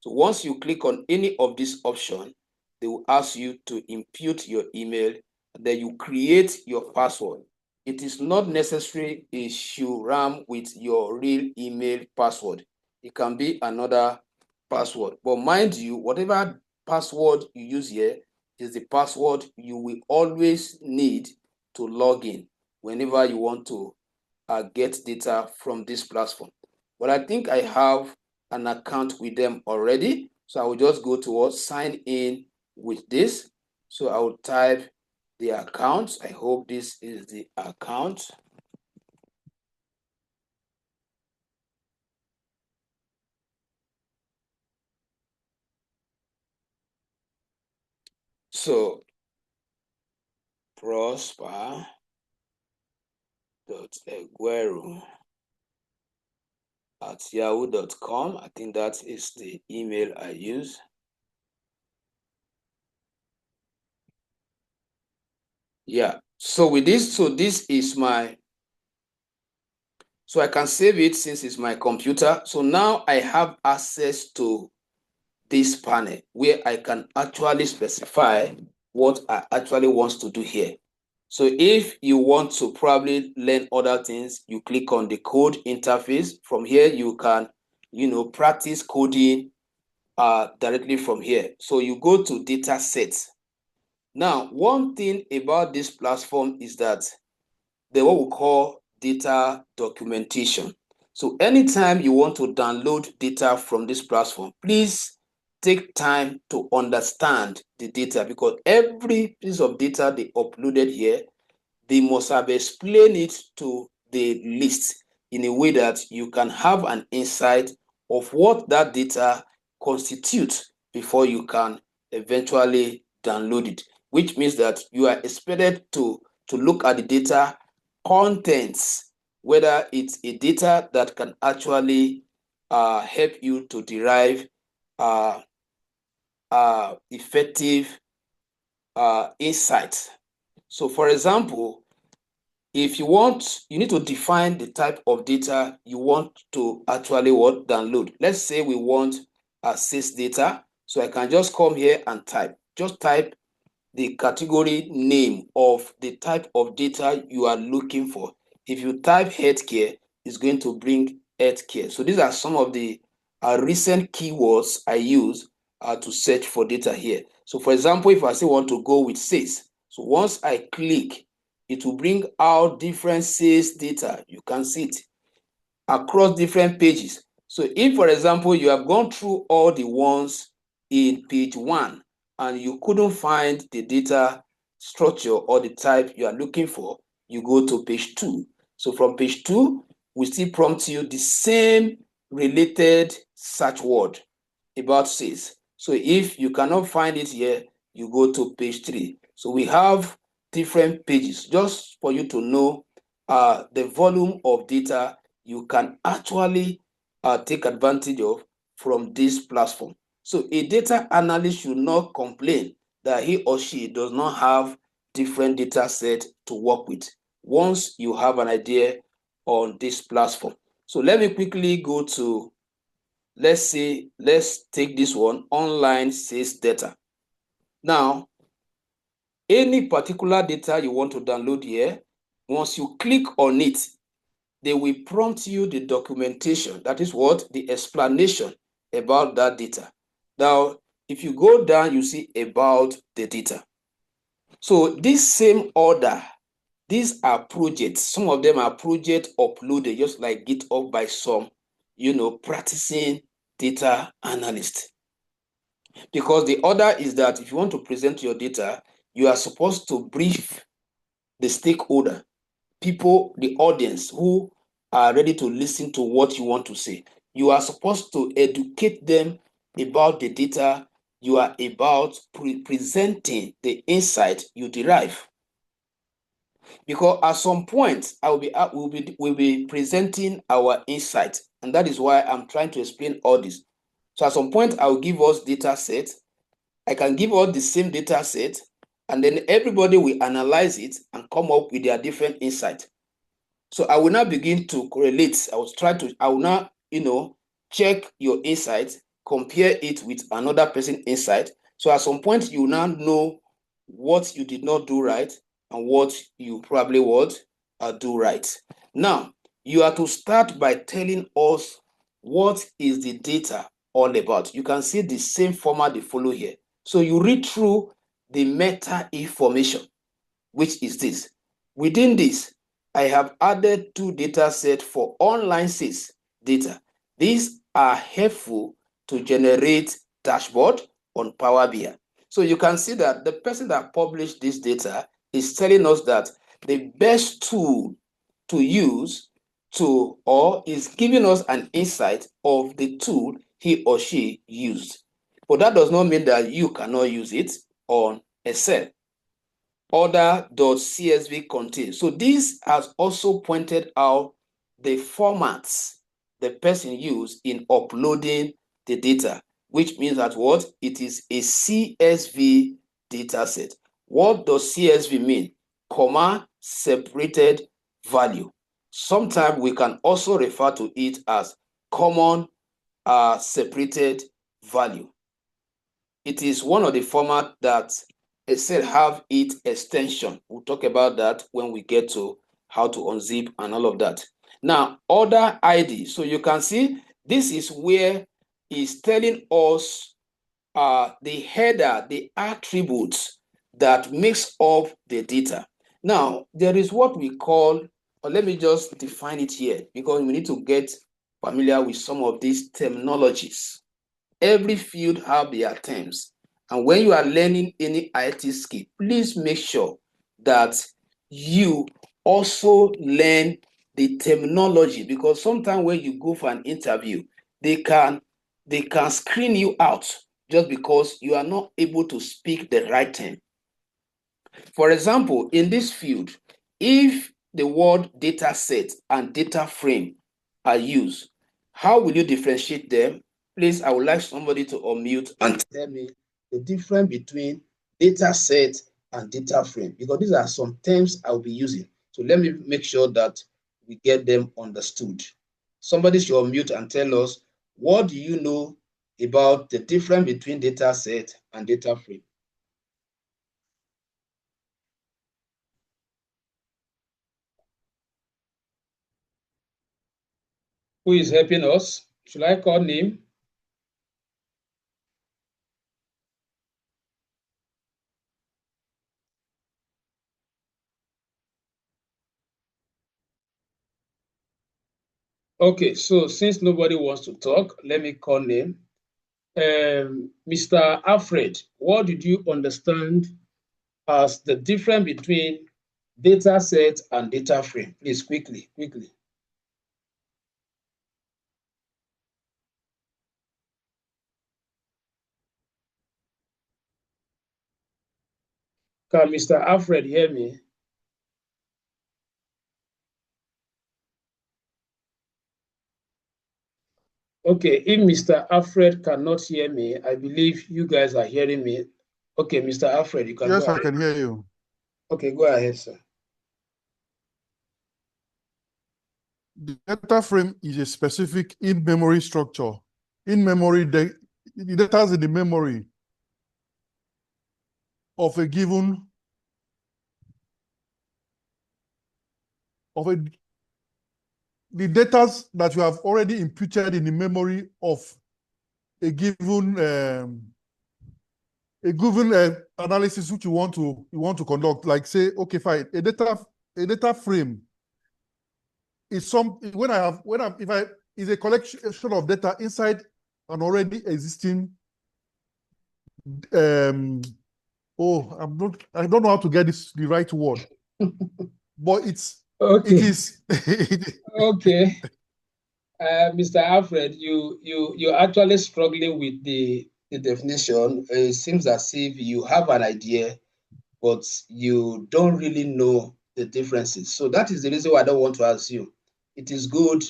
So once you click on any of these options, they will ask you to input your email, and then you create your password. It is not necessary it should run with your real email password. It can be another password. But mind you, whatever password you use here is the password you will always need to log in whenever you want to get data from this platform. But I think I have an account with them already. So I will just go to sign in with this. So I will type the account. I hope this is the account. So prosper.egwero@yahoo.com. I think that is the email I use. Yeah. So with this, this is my, so I can save it since it's my computer. So now I have access to this panel where I can actually specify what I actually want to do here. So if you want to probably learn other things, you click on the code interface. From here, you can, practice coding directly from here. So you go to data sets. Now, one thing about this platform is that what we call data documentation. So anytime you want to download data from this platform, please take time to understand the data, because every piece of data they uploaded here, they must have explained it to the list in a way that you can have an insight of what that data constitutes before you can eventually download it, which means that you are expected to look at the data contents, whether it's a data that can actually help you to derive effective insights. So for example, if you need to define the type of data you want to actually download. Let's say we want sales data. So I can just come here and type the category name of the type of data you are looking for. If you type healthcare, it's going to bring healthcare. So these are some of the recent keywords I use to search for data here. So for example, if I say want to go with sales, so once I click, it will bring out different sales data. You can see it across different pages. So if, for example, you have gone through all the ones in page 1 and you couldn't find the data structure or the type you are looking for, you go to page 2. So from page 2, we still prompt you the same related search word about sales. So if you cannot find it here, you go to page 3. So we have different pages just for you to know the volume of data you can actually take advantage of from this platform. So a data analyst should not complain that he or she does not have different data set to work with once you have an idea on this platform. So let me quickly go to, let's take this one, online sales data. Now, any particular data you want to download here, once you click on it, they will prompt you the documentation. That is what? The explanation about that data. Now, if you go down, you see about the data. So this same order, these are projects. Some of them are project uploaded, just like GitHub by some, practicing data analyst. Because the order is that if you want to present your data, you are supposed to brief the stakeholder, people, the audience who are ready to listen to what you want to say. You are supposed to educate them about the data you are about presenting, the insight you derive. Because at some point, we'll be presenting our insight, and that is why I'm trying to explain all this. So at some point, I'll give us data set. I can give all the same data set, and then everybody will analyze it and come up with their different insight. So I will now begin to correlate. I will now, check your insight, compare it with another person's insight. So at some point, you now know what you did not do right and what you probably would do right. Now, you are to start by telling us what is the data all about. You can see the same format they follow here. So you read through the meta information, which is this. Within this, I have added 2 data sets for online sales data. These are helpful to generate dashboard on Power BI. So you can see that the person that published this data is telling us that the best tool to use or is giving us an insight of the tool he or she used. But that does not mean that you cannot use it on Excel. Order.csv contains. So this has also pointed out the formats the person used in uploading the data, which means that what? It is a CSV data set. What does CSV mean? Comma separated value. Sometimes we can also refer to it as common separated value. It is one of the formats that Excel have its extension. We'll talk about that when we get to how to unzip and all of that. Now, order ID. So you can see this is where it's telling us the header, the attributes that makes up the data. Now, there is what we call, or let me just define it here because we need to get familiar with some of these terminologies. Every field have their terms. And when you are learning any IT skill, please make sure that you also learn the terminology, because sometimes when you go for an interview, they can screen you out just because you are not able to speak the right term. For example, in this field, if the word data set and data frame are used, how will you differentiate them? Please, I would like somebody to unmute and tell me the difference between data set and data frame, because these are some terms I'll be using. So let me make sure that we get them understood. Somebody should unmute and tell us, what do you know about the difference between data set and data frame? Who is helping us? Should I call name? Okay, so since nobody wants to talk, let me call name. Mr. Alfred, what did you understand as the difference between data set and data frame? Please, quickly. Can Mr. Alfred hear me? Okay, if Mr. Alfred cannot hear me, I believe you guys are hearing me. Okay, Mr. Alfred, you can go ahead. Yes, I can hear you. Okay, go ahead, sir. The data frame is a specific in-memory structure. In-memory, the data is in the memory of a given, the data that you have already imputed in the memory of a given analysis which you want to conduct. Like say, okay, fine, a data frame is is a collection of data inside an already existing I don't know how to get the right word, but it is Okay. Mr. Alfred, you're actually struggling with the definition. It seems as if you have an idea, but you don't really know the differences. So that is the reason why I don't want to ask you. It is good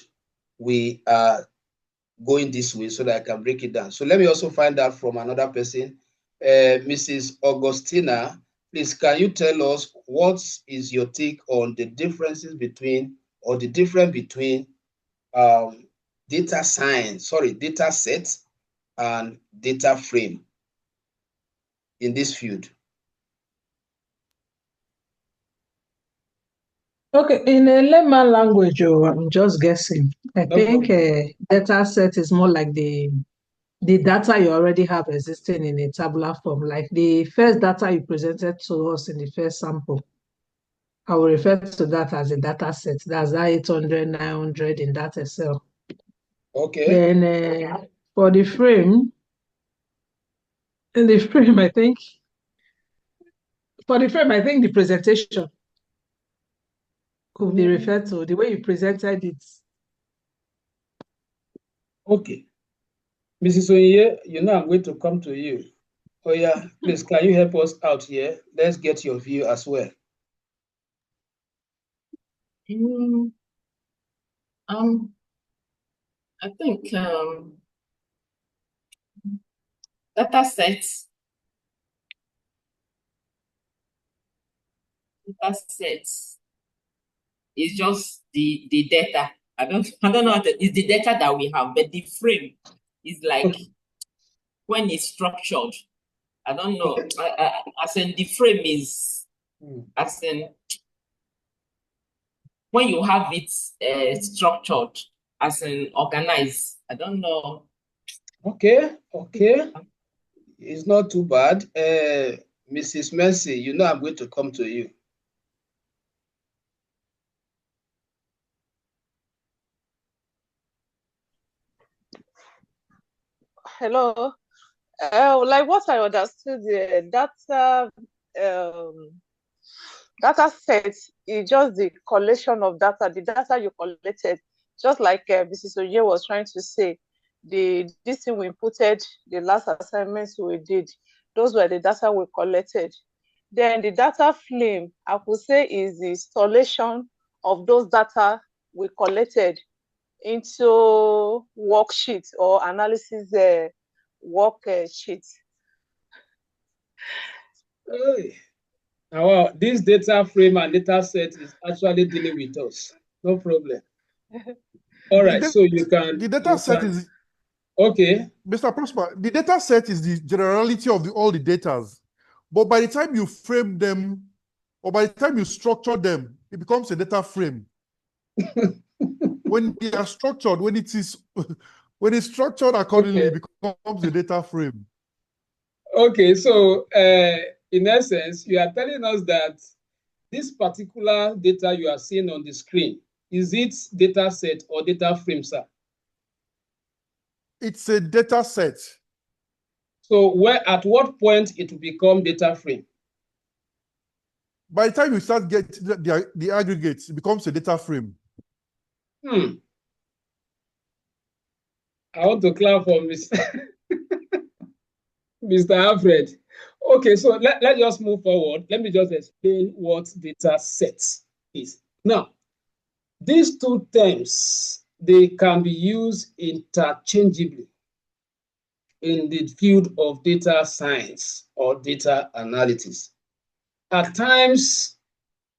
we are going this way so that I can break it down. So let me also find out from another person. Mrs. Augustina, please, can you tell us what is your take on the differences between, or the difference between data set and data frame in this field? Okay, in a layman language, I'm just guessing. I think data set is more like the data you already have existing in a tabular form, like the first data you presented to us in the first sample. I will refer to that as a data set. That's that 800, 900 in that Excel. Okay. Then for the frame, I think the presentation could be referred to the way you presented it. Okay. Mrs. Onye, you know I'm going to come to you. Oh yeah, please, can you help us out here? Let's get your view as well. I think data sets is just the data. I don't know how to, it's the data that we have, but the frame is like when it's structured. I don't know. As in the frame is, as in when you have it structured, as in organized. I don't know. Okay. It's not too bad. Mrs. Mercy, you know I'm going to come to you. Hello. Like what I understood, data set is just the collection of data, the data you collected, just like Mrs. Oye was trying to say. This thing we inputted, the last assignments we did, those were the data we collected. Then the data frame, I could say, is the installation of those data we collected into worksheets or analysis worksheets. Hey. Now, this data frame and data set is actually dealing with us. No problem. All right, so you can. The data set is okay. Mr. Prosper. The data set is the generality of all the datas, but by the time you frame them, or by the time you structure them, it becomes a data frame. When they are structured, when it's structured accordingly, it becomes a data frame. Okay, so in essence, you are telling us that this particular data you are seeing on the screen, is it data set or data frame, sir? It's a data set. So at what point it will become data frame? By the time you start getting the aggregates, it becomes a data frame. I want to clap for Mr. Alfred. Okay, so let's just move forward. Let me just explain what data set is. Now, these two terms, they can be used interchangeably in the field of data science or data analytics. At times,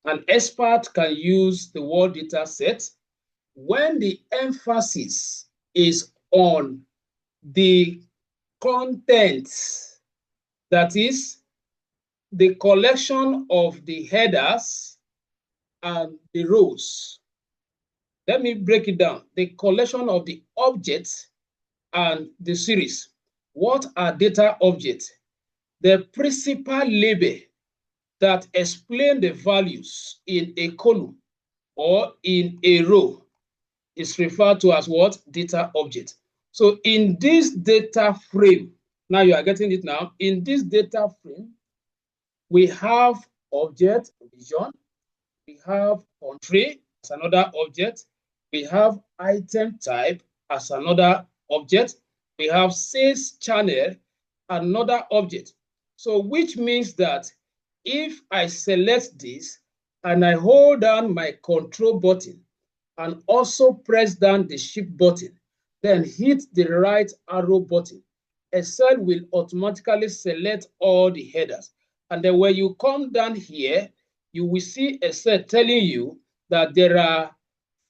an expert can use the word data set when the emphasis is on the content, that is, the collection of the headers and the rows. Let me break it down. The collection of the objects and the series. What are data objects? The principal label that explain the values in a column or in a row is referred to as what? Data object. So in this data frame, now you are getting it now, in this data frame, we have object, vision, we have country as another object, we have item type as another object, we have sales channel, another object. So which means that if I select this and I hold down my control button and also press down the shift button, then hit the right arrow button, Excel will automatically select all the headers. And then when you come down here, you will see Excel telling you that there are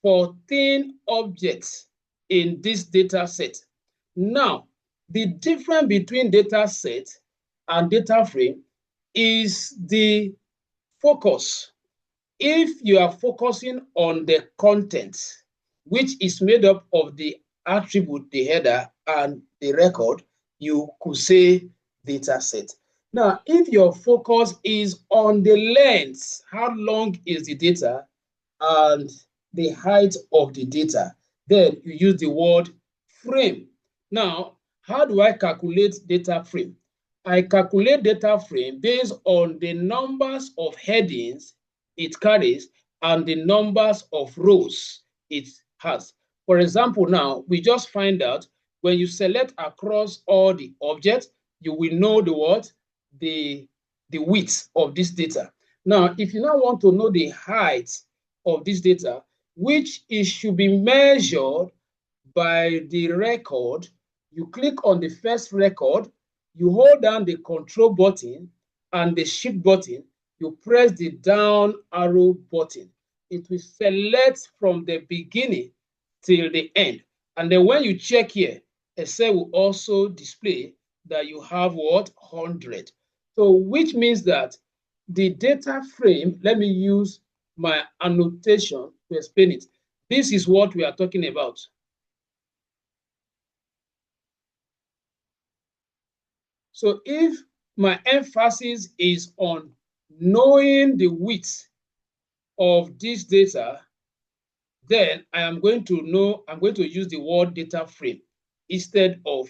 14 objects in this data set. Now, the difference between data set and data frame is the focus. If you are focusing on the content, which is made up of the attribute, the header, and the record, you could say data set. Now, if your focus is on the length, how long is the data, and the height of the data, then you use the word frame. Now, how do I calculate data frame? I calculate data frame based on the numbers of headings it carries and the numbers of rows it has. For example, now we just find out when you select across all the objects, you will know the what? The width of this data. Now, if you now want to know the height of this data, which it should be measured by the record, you click on the first record, you hold down the control button and the shift button, you press the down arrow button. It will select from the beginning till the end. And then when you check here, Excel will also display that you have what? 100. So which means that the data frame, let me use my annotation to explain it. This is what we are talking about. So if my emphasis is on knowing the width of this data, then I'm going to use the word data frame instead of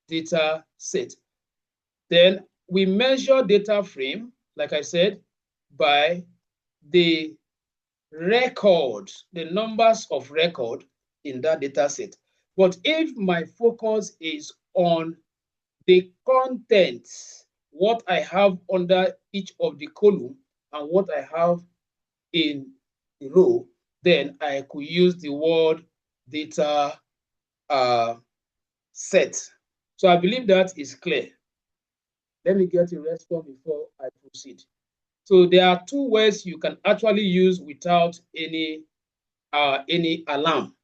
data set. Then we measure data frame, like I said, by the record, the numbers of record in that data set. But if my focus is on the contents, what I have under each of the column and what I have in the row, then I could use the word data set. So I believe that is clear. Let me get a response before I proceed. So there are two words you can actually use without any alarm,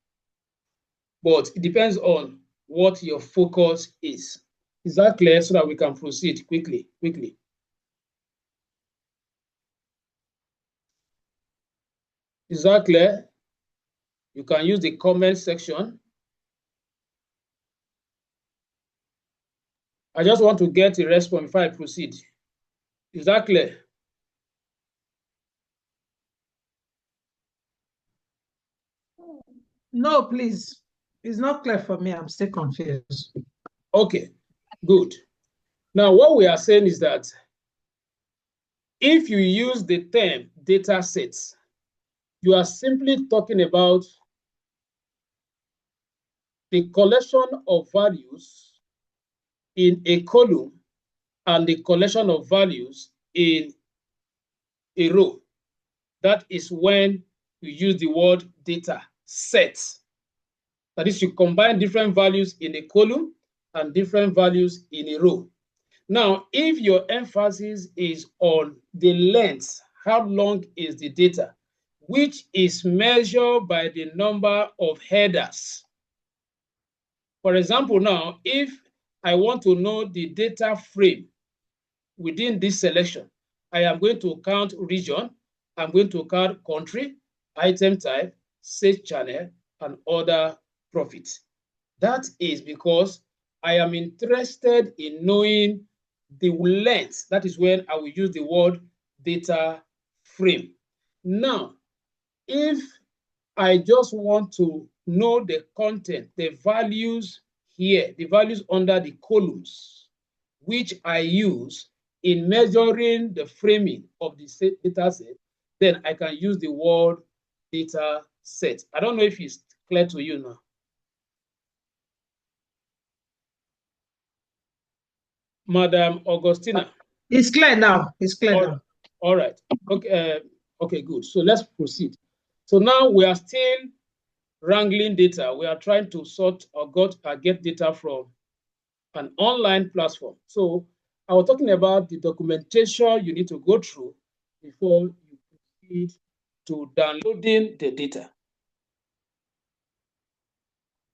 but it depends on what your focus is. Is that clear, so that we can proceed quickly? Is that clear? You can use the comment section. I just want to get a response before I proceed. Is that clear? No, please. It's not clear for me. I'm still confused. Okay, good. Now, what we are saying is that if you use the term data sets, you are simply talking about the collection of values in a column and the collection of values in a row. That is when you use the word data set. That is, you combine different values in a column and different values in a row. Now, if your emphasis is on the length, how long is the data, which is measured by the number of headers. For example, now, if I want to know the data frame within this selection, I am going to count region, I'm going to count country, item type, sales channel, and other profits. That is because I am interested in knowing the length. That is when I will use the word data frame. Now, if I just want to know the content, the values here, the values under the columns, which I use in measuring the framing of the data set, then I can use the word data set. I don't know if it's clear to you now. Madam Augustina. It's clear now. It's clear now. All right. Okay. Okay, good. So let's proceed. So now we are still wrangling data. We are trying to sort or get data from an online platform. So I was talking about the documentation you need to go through before you proceed to downloading the data.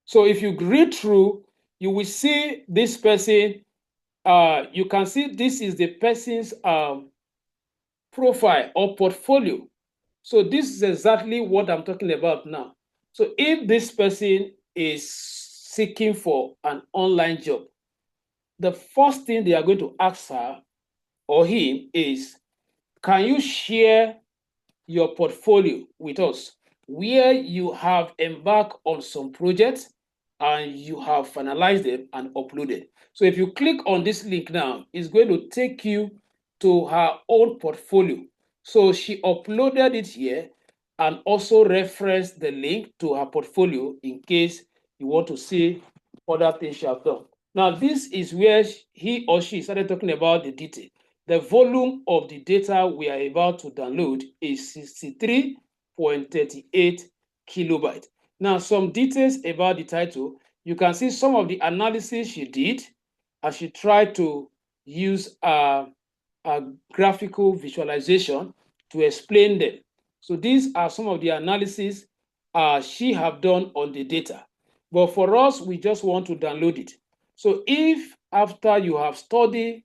So if you read through, you will see this person. You can see this is the person's profile or portfolio. So this is exactly what I'm talking about now. So if this person is seeking for an online job, the first thing they are going to ask her or him is, can you share your portfolio with us, where you have embarked on some projects and you have finalized them and uploaded. So if you click on this link now, it's going to take you to her own portfolio. So she uploaded it here and also referenced the link to her portfolio in case you want to see other things she has done. Now, this is where he or she started talking about the detail. The volume of the data we are about to download is 63.38 kilobytes. Now, some details about the title. You can see some of the analysis she did as she tried to use a graphical visualization to explain them. So these are some of the analysis she have done on the data. But for us, we just want to download it. So if after you have studied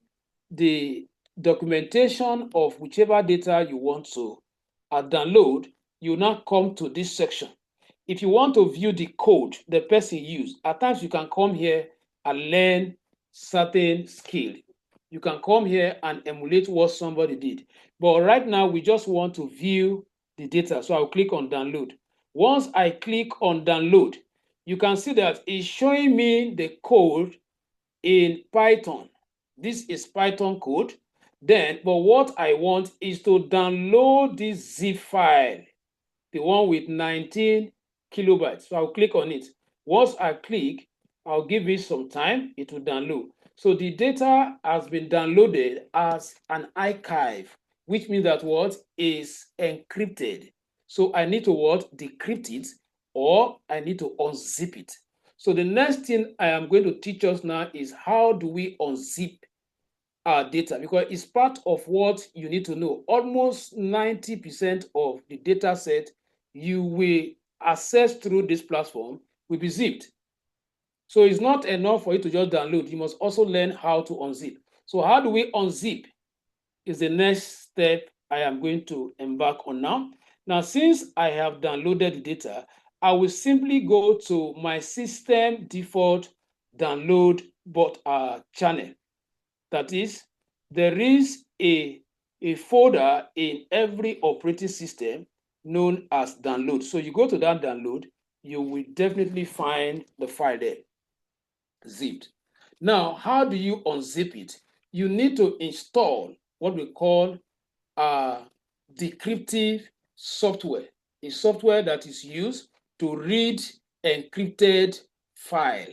the documentation of whichever data you want to download, you now come to this section. If you want to view the code the person used, at times you can come here and learn certain skill. You can come here and emulate what somebody did. But right now, we just want to view the data. So I'll click on download. Once I click on download, you can see that it's showing me the code in Python. This is Python code. Then, but what I want is to download this zip file, the one with 19 kilobytes. So I'll click on it. Once I click, I'll give it some time, it will download. So the data has been downloaded as an archive, which means that what is encrypted. So I need to what? Decrypt it, or I need to unzip it. So the next thing I am going to teach us now is how do we unzip our data, because it's part of what you need to know. Almost 90% of the data set you will access through this platform will be zipped. So it's not enough for you to just download. You must also learn how to unzip. So how do we unzip is the next step I am going to embark on now. Now, since I have downloaded the data, I will simply go to my system default download channel. That is, there is a folder in every operating system known as download. So you go to that download, you will definitely find the file there, zipped. Now, how do you unzip it? You need to install what we call decryptive software, a software that is used to read encrypted file.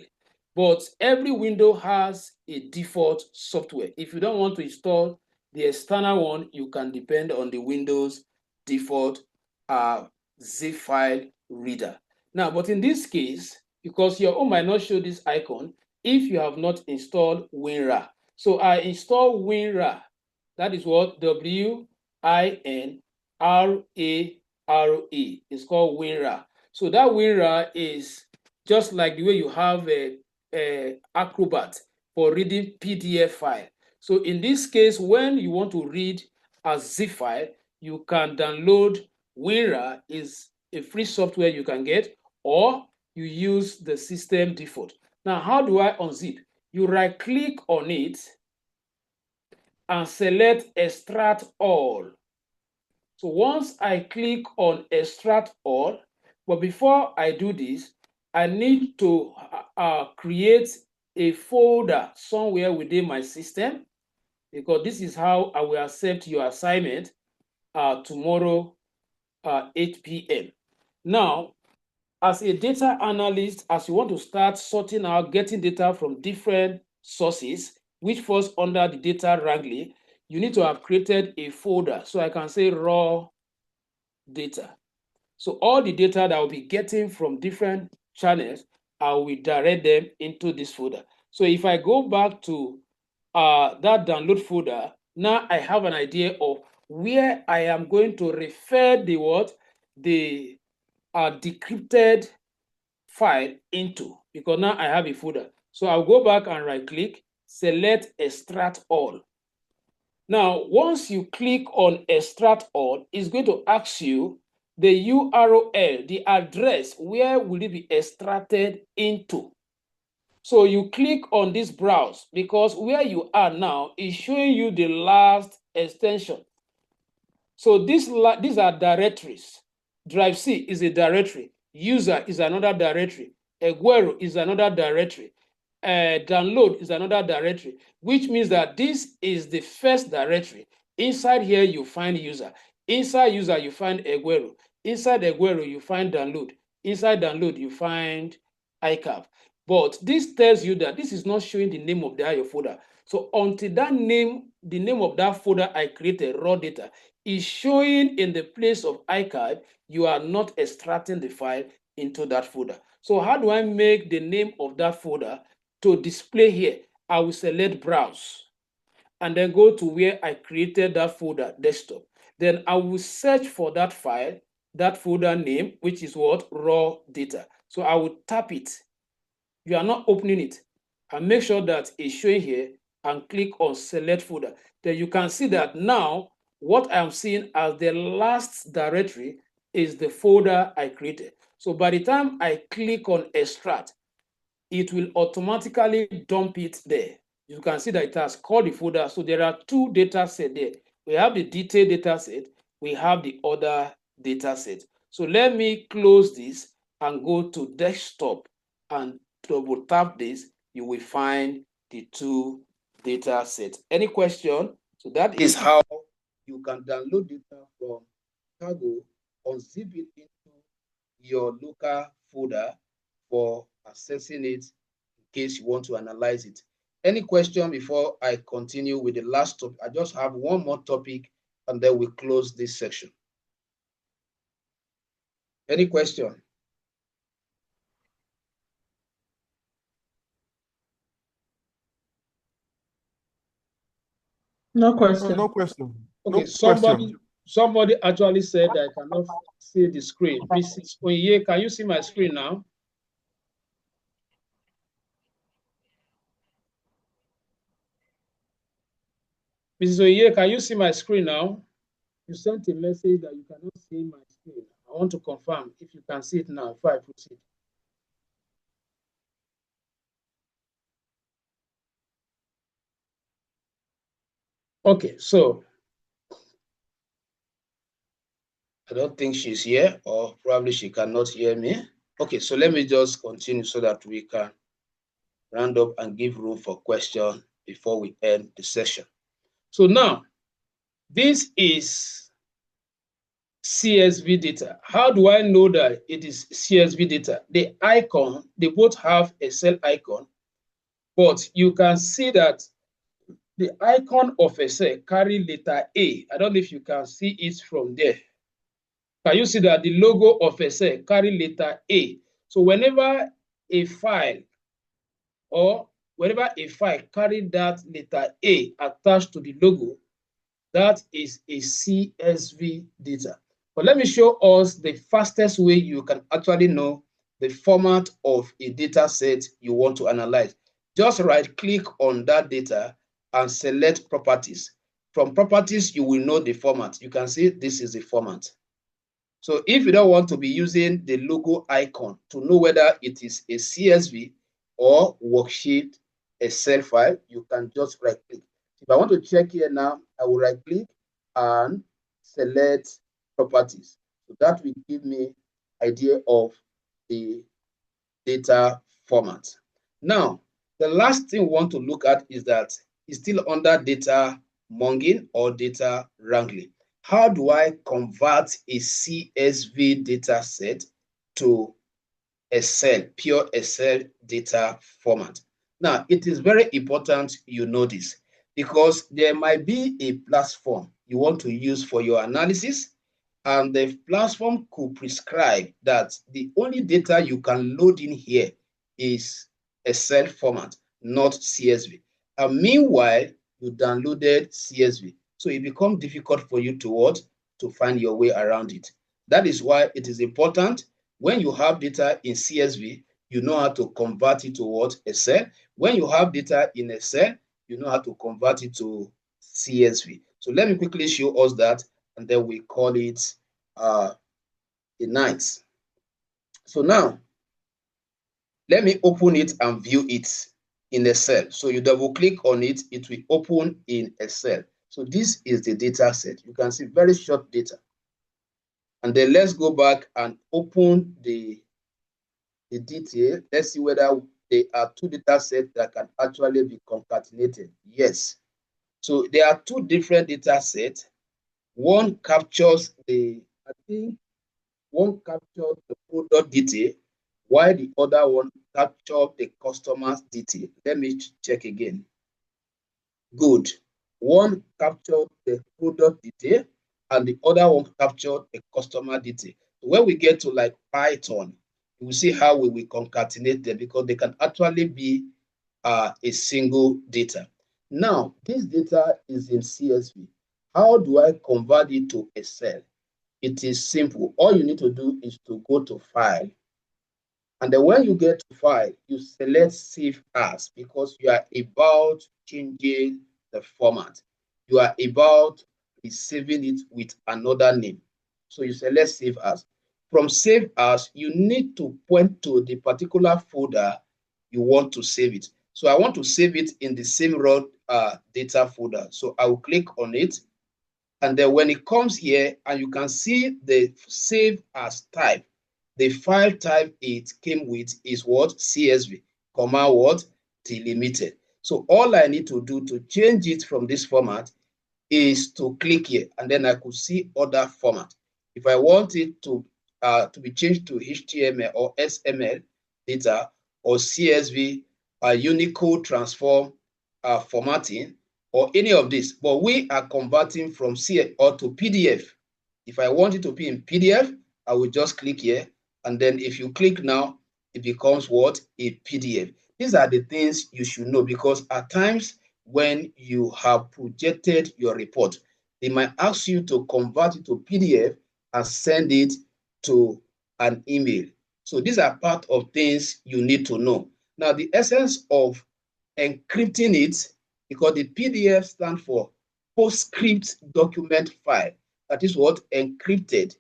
But every window has a default software. If you don't want to install the external one, you can depend on the Windows default zip file reader. Now, but in this case, because your own might not show this icon, if you have not installed WinRAR. So I install WinRAR. That is what WinRARE. It's called WinRAR. So that WinRAR is just like the way you have a Acrobat for reading PDF file. So in this case, when you want to read a zip file, you can download WinRAR. Is a free software you can get, or you use the system default. Now, how do I unzip? You right click on it and select extract all. So once I click on extract all, but before I do this, I need to create a folder somewhere within my system, because this is how I will accept your assignment tomorrow 8 p.m. Now, as a data analyst, as you want to start sorting out, getting data from different sources, which falls under the data wrangling, you need to have created a folder. So I can say raw data. So all the data that I'll be getting from different channels, I will direct them into this folder. So if I go back to that download folder, now I have an idea of where I am going to refer the decrypted file into, because now I have a folder. So I'll go back and right click, select extract all. Now, once you click on extract all, it's going to ask you the URL, the address, where will it be extracted into. So you click on this browse, because where you are now is showing you the last extension. So these are directories. Drive C is a directory. User is another directory. Egwero is another directory. Download is another directory, which means that this is the first directory. Inside here, you find user. Inside user, you find Egwero. Inside Egwero, you find download. Inside download, you find iCap. But this tells you that this is not showing the name of the IO folder. So until that name, the name of that folder I created, raw data, is showing in the place of iCap, you are not extracting the file into that folder. So how do I make the name of that folder to display here? I will select browse and then go to where I created that folder, desktop. Then I will search for that file, that folder name, which is what? Raw data. So I will tap it. You are not opening it. and make sure that it's showing here and click on select folder. Then you can see that now what I'm seeing as the last directory is the folder I created. So by the time I click on extract, it will automatically dump it there. You can see that it has called the folder. So there are two data sets there. We have the detailed data set, we have the other data set. So let me close this and go to desktop and double tap this. You will find the two data sets. Any question? So that is how you can download data from Cargo, unzip it into your local folder for accessing it in case you want to analyze it. Any question before I continue with the last topic? I just have one more topic and then we close this section. Any question? No question. No question. Okay, No somebody actually said I cannot see the screen. Mrs. Oye, can you see my screen now? Mrs. Oye, can you see my screen now? You sent a message that you cannot see my screen. I want to confirm if you can see it now before I proceed. Okay, so I don't think she's here, or probably she cannot hear me. Okay, so let me just continue so that we can round up and give room for questions before we end the session. So now, this is CSV data. How do I know that it is CSV data? The icon, they both have a cell icon, but you can see that the icon of a cell carry letter A. I don't know if you can see it from there. Can you see that the logo of a cell carry letter A? So whenever a file carry that letter A attached to the logo, that is a CSV data. But let me show us the fastest way you can actually know the format of a data set you want to analyze. Just right click on that data and select properties. From properties, you will know the format. You can see this is the format. So if you don't want to be using the logo icon to know whether it is a CSV or worksheet Excel file, you can just right click. If I want to check here now, I will right click and select properties. So that will give me idea of the data format. Now, the last thing we want to look at is that it's still under data monging or data wrangling. How do I convert a CSV data set to Excel, pure Excel data format? Now, it is very important you know this because there might be a platform you want to use for your analysis, and the platform could prescribe that the only data you can load in here is Excel format, not CSV. And meanwhile, you downloaded CSV. So it becomes difficult for you to find your way around it. That is why it is important when you have data in CSV, you know how to convert it to what? Excel. When you have data in Excel, you know how to convert it to CSV. So let me quickly show us that, and then we call it a night. So now, let me open it and view it in Excel. So you double click on it, it will open in Excel. So this is the data set. You can see very short data. And then let's go back and open the detail. Let's see whether there are two data sets that can actually be concatenated. Yes. So there are two different data sets. One captures one captures the product detail, while the other one captures the customer's detail. Let me check again. Good. One captured the product detail and the other one captured the customer detail. When we get to like Python, you will see how we will concatenate them because they can actually be a single data. Now, this data is in CSV. How do I convert it to Excel? It is simple. All you need to do is to go to File And then when you get to file, you select save as because you are about changing the format. You are about receiving it with another name. So you select save as. From save as, you need to point to the particular folder you want to save it. So I want to save it in the same raw data folder. So I will click on it. And then when it comes here, and you can see the save as type, the file type it came with is what? CSV, comma what? Delimited. So all I need to do to change it from this format is to click here, and then I could see other format. If I want it to be changed to HTML or XML data or CSV, Unicode transform formatting, or any of this, but we are converting from C or to PDF. If I want it to be in PDF, I will just click here, and then if you click now, it becomes what? A PDF. These are the things you should know, because at times when you have projected your report, they might ask you to convert it to PDF and send it to an email. So these are part of things you need to know. Now, the essence of encrypting it, because the PDF stands for PostScript document file. That is what? Encrypted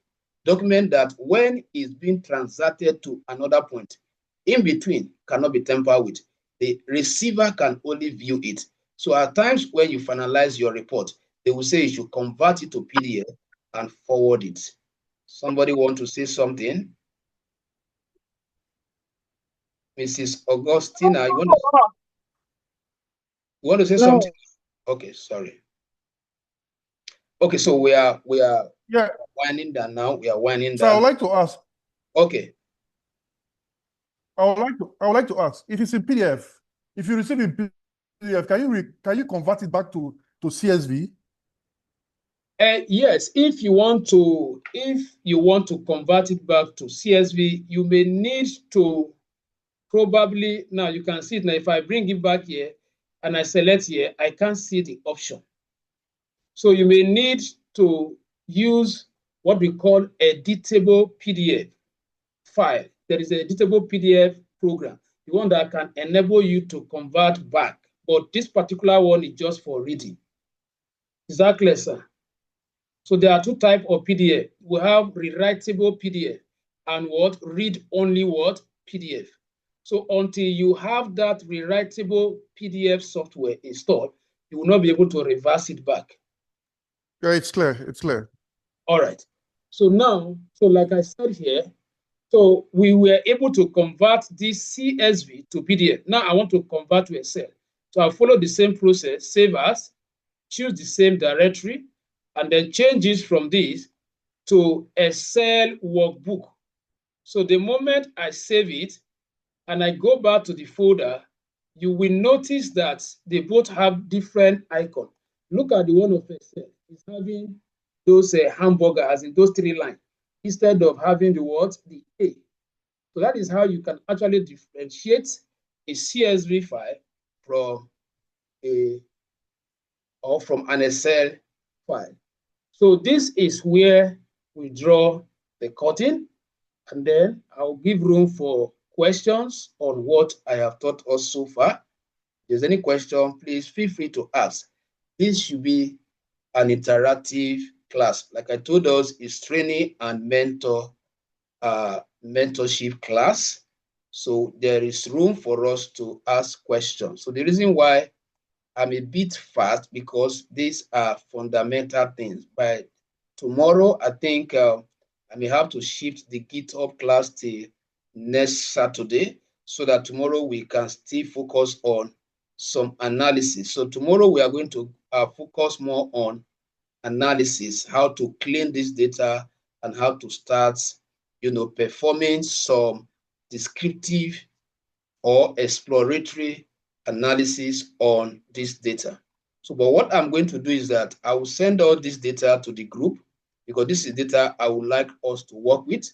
document that when it's being transacted to another point, in between cannot be tampered with. The receiver can only view it. So at times when you finalize your report, they will say you should convert it to PDF and forward it. Somebody want to say something? Mrs. Augustina, you want to say No. something? Okay, sorry. Okay, so we are Yeah. winding down now. We are winding So I down. would like to ask. Okay. I would like to ask if it's in PDF. If you receive in PDF, can you convert it back to CSV? Yes, if you want to convert it back to CSV, you may need to probably, now you can see it now. If I bring it back here and I select here, I can't see the option. So you may need to use what we call editable PDF file. There is an editable PDF program, the one that can enable you to convert back. But this particular one is just for reading. Is that clear, sir? So there are two types of PDF. We have rewritable PDF and what? Read-only what? PDF. So until you have that rewritable PDF software installed, you will not be able to reverse it back. Yeah, it's clear. It's clear. All right. So now, so like I said here, so we were able to convert this CSV to PDF. Now I want to convert to Excel. So I'll follow the same process, save as, choose the same directory, and then change it from this to Excel workbook. So the moment I save it and I go back to the folder, you will notice that they both have different icons. Look at the one of Excel. It's having those hamburgers in those three lines instead of having the what? The A. So that is how you can actually differentiate a CSV file from from an Excel file. So this is where we draw the curtain, and then I'll give room for questions on what I have taught us so far. If there's any question, please feel free to ask. This should be an interactive class. Like I told us, it's training and mentorship class. So there is room for us to ask questions. So the reason why I'm a bit fast, because these are fundamental things. By tomorrow, I think I may have to shift the GitHub class to next Saturday, so that tomorrow we can still focus on some analysis. So tomorrow we are going to focus more on analysis, how to clean this data and how to start, performing some descriptive or exploratory analysis on this data. So, but what I'm going to do is that I will send all this data to the group, because this is data I would like us to work with.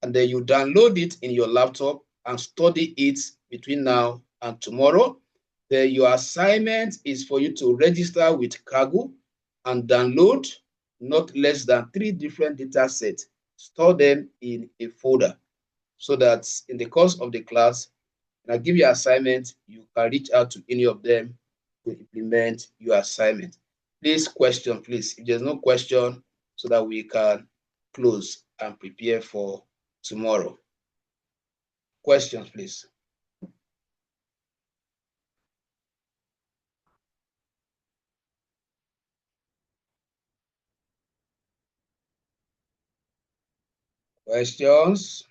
And then you download it in your laptop and study it between now and tomorrow. Then your assignment is for you to register with Kaggle and download not less than 3 different data sets. Store them in a folder. so that in the course of the class, when I give you assignment, you can reach out to any of them to implement your assignment. Please question, please. If there's no question, so that we can close and prepare for tomorrow. Questions, please. Questions?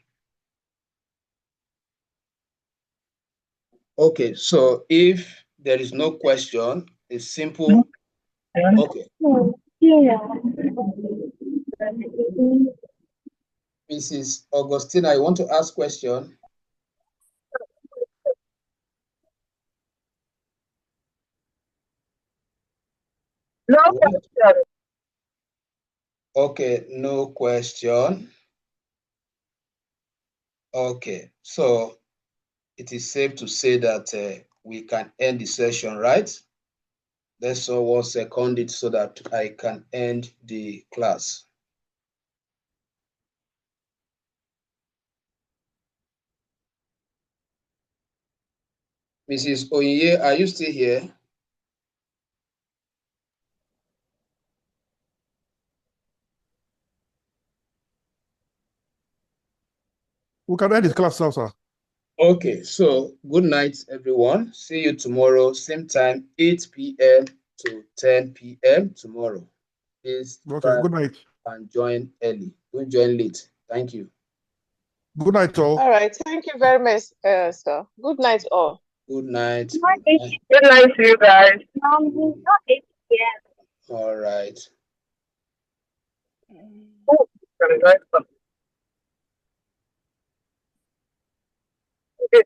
Okay, so if there is no question, it's simple. Okay. Mrs. Augustina, you want to ask question? No question. Okay, no question. Okay, so it is safe to say that we can end the session, right? Let's all second it so that I can end the class. Mrs. Oye, are you still here? We can end this class now, sir. Okay, so good night, everyone. See you tomorrow, same time, 8 p.m. to 10 p.m. tomorrow. Please Okay, good night. And join early. Don't join late. Thank you. Good night, all. All right. Thank you very much, sir. Good night, all. Good night. Good night to you guys. All right. Okay,